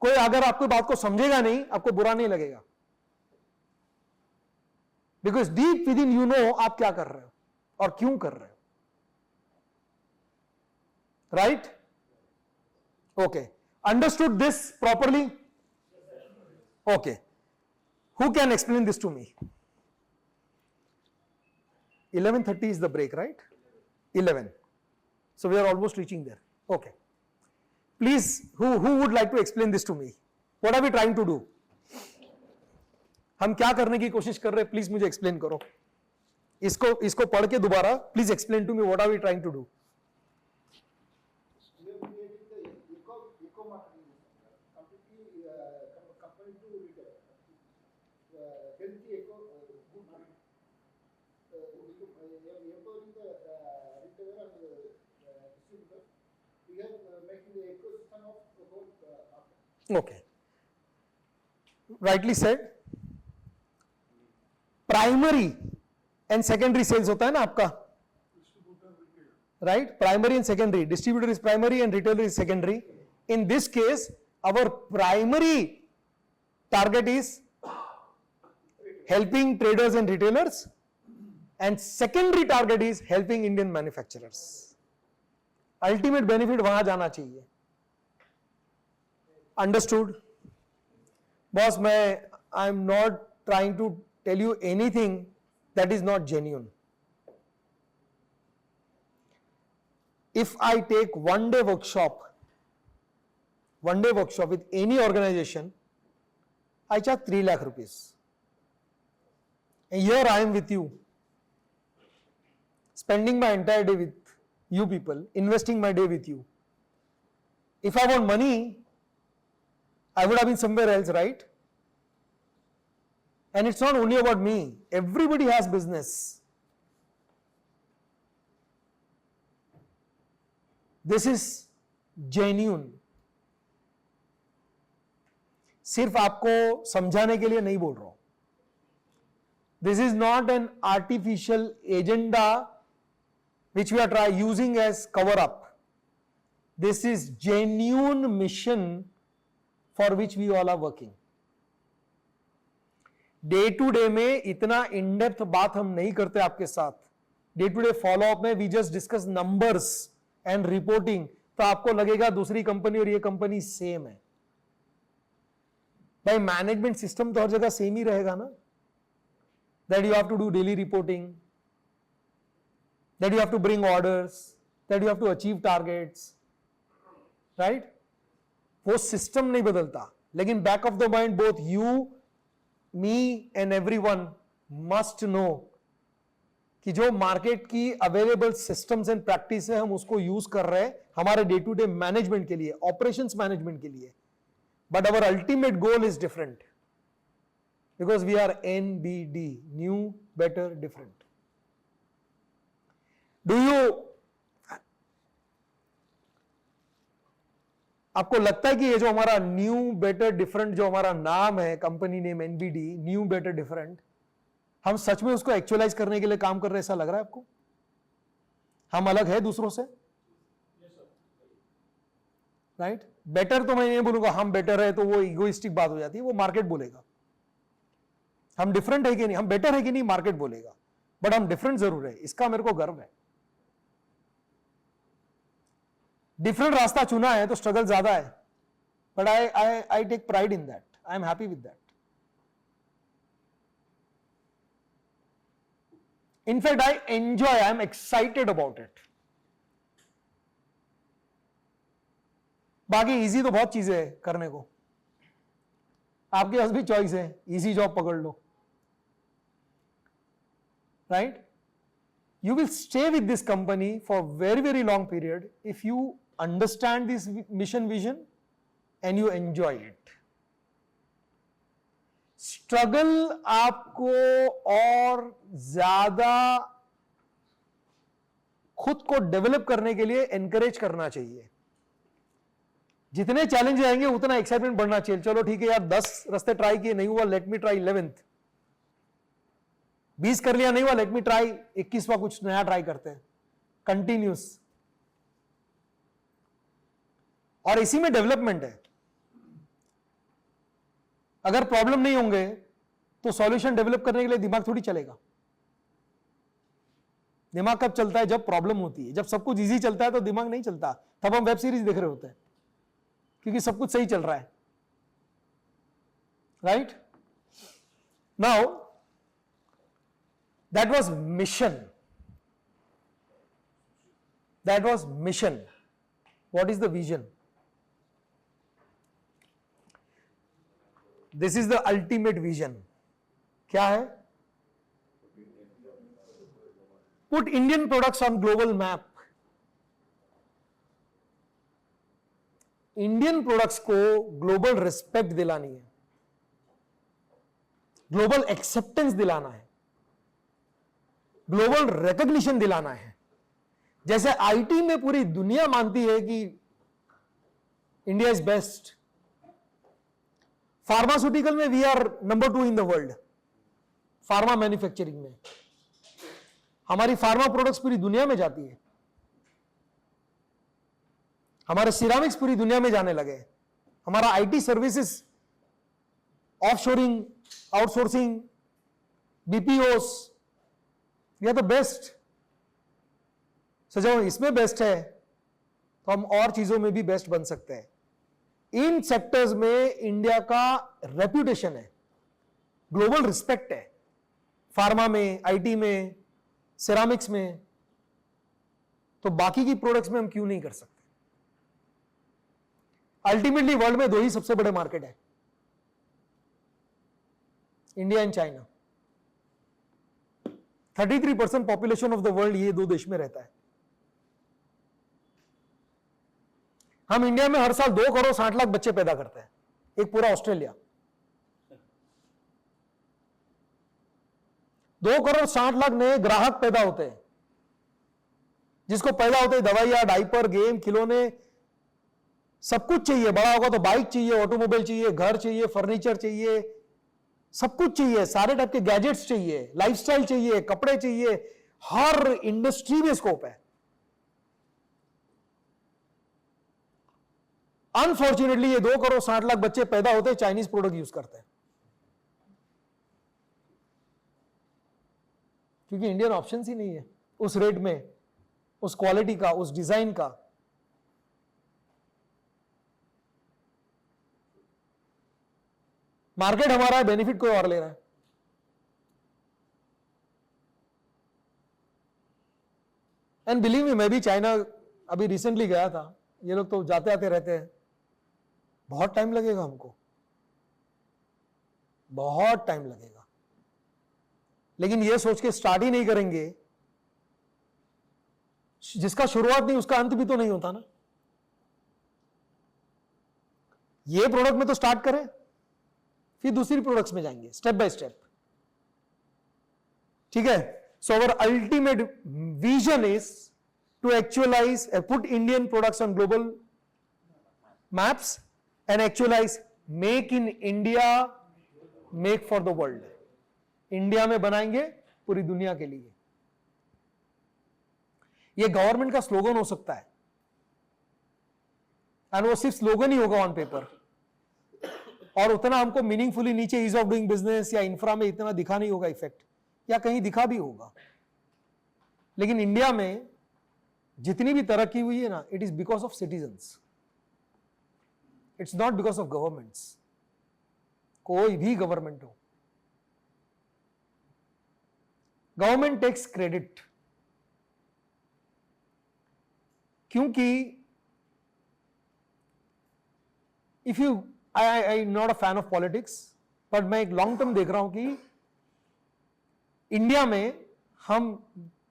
कोई अगर आपकी बात को समझेगा नहीं, आपको बुरा नहीं लगेगा, because deep with in you know आप क्या कर रहे हो और क्यों कर रहे हो। Right? Okay, understood this properly? Okay, who can explain this to me? 11:30 is the break, right? 11. So we are almost reaching there. Okay. Please, who would like to explain this to me? What are we trying to do? हम क्या करने की कोशिश कर रहे हैं? Please मुझे explain करो। इसको पढ़ के दोबारा please explain to me, what are we trying to do? Okay, rightly said. Primary and secondary sales होता है ना आपका, right? Primary and secondary, distributor is primary and retailer is secondary. In this case our primary target is helping traders and retailers, and secondary target is helping Indian manufacturers. Ultimate benefit वहां जाना चाहिए. Understood? Boss, I am not trying to tell you anything that is not genuine. If I take one day workshop with any organization, I charge 3 lakh rupees. And here I am with you, spending my entire day with you people, investing my day with you. If I want money, I would have been somewhere else, right? And it's not only about me. Everybody has business. This is genuine. सिर्फ आपको समझाने के लिए नहीं बोल रहा हूं. This is not an artificial agenda which we are using as cover up. This is genuine mission for which we all are working. Day to day में इतना इन डेप्थ बात हम नहीं करते आपके साथ. Day to day follow up में we just discuss numbers and reporting. तो आपको लगेगा दूसरी कंपनी और ये कंपनी सेम है. भाई मैनेजमेंट सिस्टम तो हर जगह सेम ही रहेगा ना. That you have to do daily reporting, that you have to bring orders, that you have to achieve targets, right. वो सिस्टम नहीं बदलता, लेकिन back of the mind both you, me and everyone must know कि जो market की available systems and practice है हम उसको यूज कर रहे हैं हमारे डे टू डे मैनेजमेंट के लिए, ऑपरेशंस मैनेजमेंट के लिए. But our ultimate goal is different because we are NBD, new better different. Do you, आपको लगता है कि ये जो हमारा न्यू बेटर डिफरेंट जो हमारा नाम है, company name NBD, new better different, हम सच में उसको एक्चुअलाइज करने के लिए काम कर रहे हैं, ऐसा लग रहा है आपको? हम अलग है दूसरों से, राइट? बेटर तो मैं नहीं बोलूंगा हम बेटर है, तो वो इगोइस्टिक बात हो जाती है, वो मार्केट बोलेगा. हम डिफरेंट है कि नहीं, हम बेटर है कि नहीं, मार्केट बोलेगा. बट हम डिफरेंट जरूर है, इसका मेरे को गर्व है. डिफरेंट रास्ता चुना है तो स्ट्रगल ज्यादा है, but I take pride in that. I am happy with that. In fact, I enjoy, I am excited about it. बाकी इजी तो बहुत चीजें है करने को, आपके पास भी चॉइस है, इजी जॉब पकड़ लो, right? You will stay with this company for very long period if you understand this mission vision and you enjoy it. Struggle आपको और ज्यादा खुद को डेवलप करने के लिए एनकरेज करना चाहिए. जितने चैलेंज आएंगे उतना एक्साइटमेंट बढ़ना चाहिए. चलो ठीक है यार, 10 रास्ते ट्राई किए, नहीं हुआ, लेट मी ट्राई 11th. 20 कर लिया, नहीं हुआ, लेट मी ट्राई 21वां कुछ नया ट्राई करते हैं. कंटिन्यूस. और इसी में डेवलपमेंट है. अगर प्रॉब्लम नहीं होंगे तो सॉल्यूशन डेवलप करने के लिए दिमाग थोड़ी चलेगा. दिमाग कब चलता है? जब प्रॉब्लम होती है. जब सब कुछ इजी चलता है तो दिमाग नहीं चलता, तब हम वेब सीरीज देख रहे होते हैं क्योंकि सब कुछ सही चल रहा है, right? Now that was mission. That was mission. What is the vision? This is the ultimate vision. क्या है? Put Indian products on global map. Indian products को ग्लोबल रिस्पेक्ट दिलानी है, ग्लोबल एक्सेप्टेंस दिलाना है, ग्लोबल रिकॉग्निशन दिलाना है. जैसे IT में पूरी दुनिया मानती है कि इंडिया इज बेस्ट. फार्मास्यूटिकल में we are number 2 in the world. Pharma manufacturing में हमारी फार्मा प्रोडक्ट्स पूरी दुनिया में जाती है. हमारे सिरामिक्स पूरी दुनिया में जाने लगे. हमारा IT services, offshoring, outsourcing, BPOs, we are the best. So जब इसमें बेस्ट है तो हम और चीजों में भी बेस्ट बन सकते हैं. इन सेक्टर्स में इंडिया का रेप्यूटेशन है, ग्लोबल रिस्पेक्ट है. फार्मा में, आईटी में, सिरामिक्स में, तो बाकी की प्रोडक्ट्स में हम क्यों नहीं कर सकते? अल्टीमेटली वर्ल्ड में 2 ही सबसे बड़े मार्केट है, India and China. 33% population of the world ये 2 देश में रहता है. हम इंडिया में हर साल 2 करोड़ 60 लाख बच्चे पैदा करते हैं, एक पूरा ऑस्ट्रेलिया. 2 करोड़ 60 लाख नए ग्राहक पैदा होते हैं, जिसको पैदा होते ही दवाइयां, डाइपर, गेम, खिलौने, सब कुछ चाहिए. बड़ा होगा तो बाइक चाहिए, ऑटोमोबाइल चाहिए, घर चाहिए, फर्नीचर चाहिए, सब कुछ चाहिए. सारे टाइप के गैजेट्स चाहिए, लाइफस्टाइल चाहिए, कपड़े चाहिए. हर इंडस्ट्री में स्कोप है. अनफॉर्चुनेटली ये 2,60,00,000 बच्चे पैदा होते हैं चाइनीज प्रोडक्ट यूज करते हैं, क्योंकि इंडियन ऑप्शन ही नहीं है उस रेट में, उस क्वालिटी का, उस डिजाइन का। मार्केट हमारा है, बेनिफिट कोई और ले रहा है। एंड बिलीव मी, मैं भी चाइना अभी रिसेंटली गया था, ये लोग तो जाते आते रहते हैं, बहुत टाइम लगेगा हमको, बहुत टाइम लगेगा, लेकिन ये सोच के स्टार्ट ही नहीं करेंगे, जिसका शुरुआत नहीं उसका अंत भी तो नहीं होता ना। ये प्रोडक्ट में तो स्टार्ट करें, फिर दूसरी प्रोडक्ट्स में जाएंगे स्टेप बाय स्टेप, ठीक है। So our ultimate vision is to actualise, put Indian products on global maps and actualise make in India, make for the world. India में बनाएंगे पूरी दुनिया के लिए। ये गवर्नमेंट का स्लोगन हो सकता है, एंड वो सिर्फ स्लोगन ही होगा ऑन पेपर, और उतना हमको मीनिंगफुली नीचे ईज ऑफ डूइंग बिजनेस या इंफ्रा में इतना दिखा नहीं होगा इफेक्ट, या कहीं दिखा भी होगा। लेकिन इंडिया में जितनी भी तरक्की हुई है ना, it is because of citizens, it's not because of governments. कोई भी गवर्नमेंट हो, गवर्नमेंट टेक्स क्रेडिट, क्योंकि if you, I not a fan of politics, but मैं एक लॉन्ग टर्म देख रहा हूं कि इंडिया में हम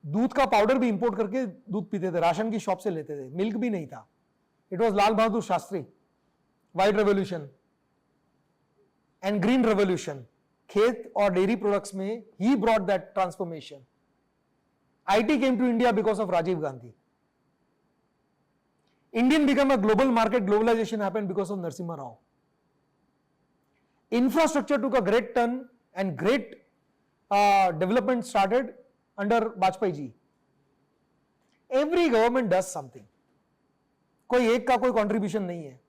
दूध का पाउडर भी इंपोर्ट करके दूध पीते थे, राशन की शॉप से लेते थे, मिल्क भी नहीं था। It was Lal Bahadur Shastri, white revolution and green revolution, खेत और डेयरी प्रोडक्ट्स में he brought that transformation. IT came to India because of Rajiv Gandhi. Indian became a global market, globalization happened because of Narasimha Rao. Infrastructure took a great turn and great development started under Vajpayee ji. Every government does something. कोई एक का कोई contribution नहीं है,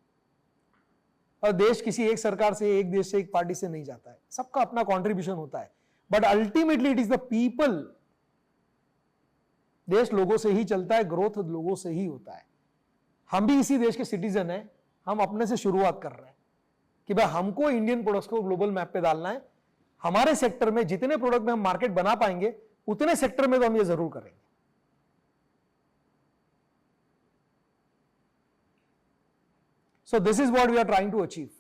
और देश किसी एक सरकार से, एक देश से, एक पार्टी से नहीं जाता है, सबका अपना कंट्रीब्यूशन होता है, but ultimately it is the people. देश लोगों से ही चलता है, ग्रोथ लोगों से ही होता है। हम भी इसी देश के सिटीजन हैं, हम अपने से शुरुआत कर रहे हैं कि भाई हमको इंडियन प्रोडक्ट्स को ग्लोबल मैप पे डालना है। हमारे सेक्टर में जितने प्रोडक्ट में हम मार्केट बना पाएंगे, उतने सेक्टर में तो हम ये जरूर करेंगे। So this is what we are trying to achieve.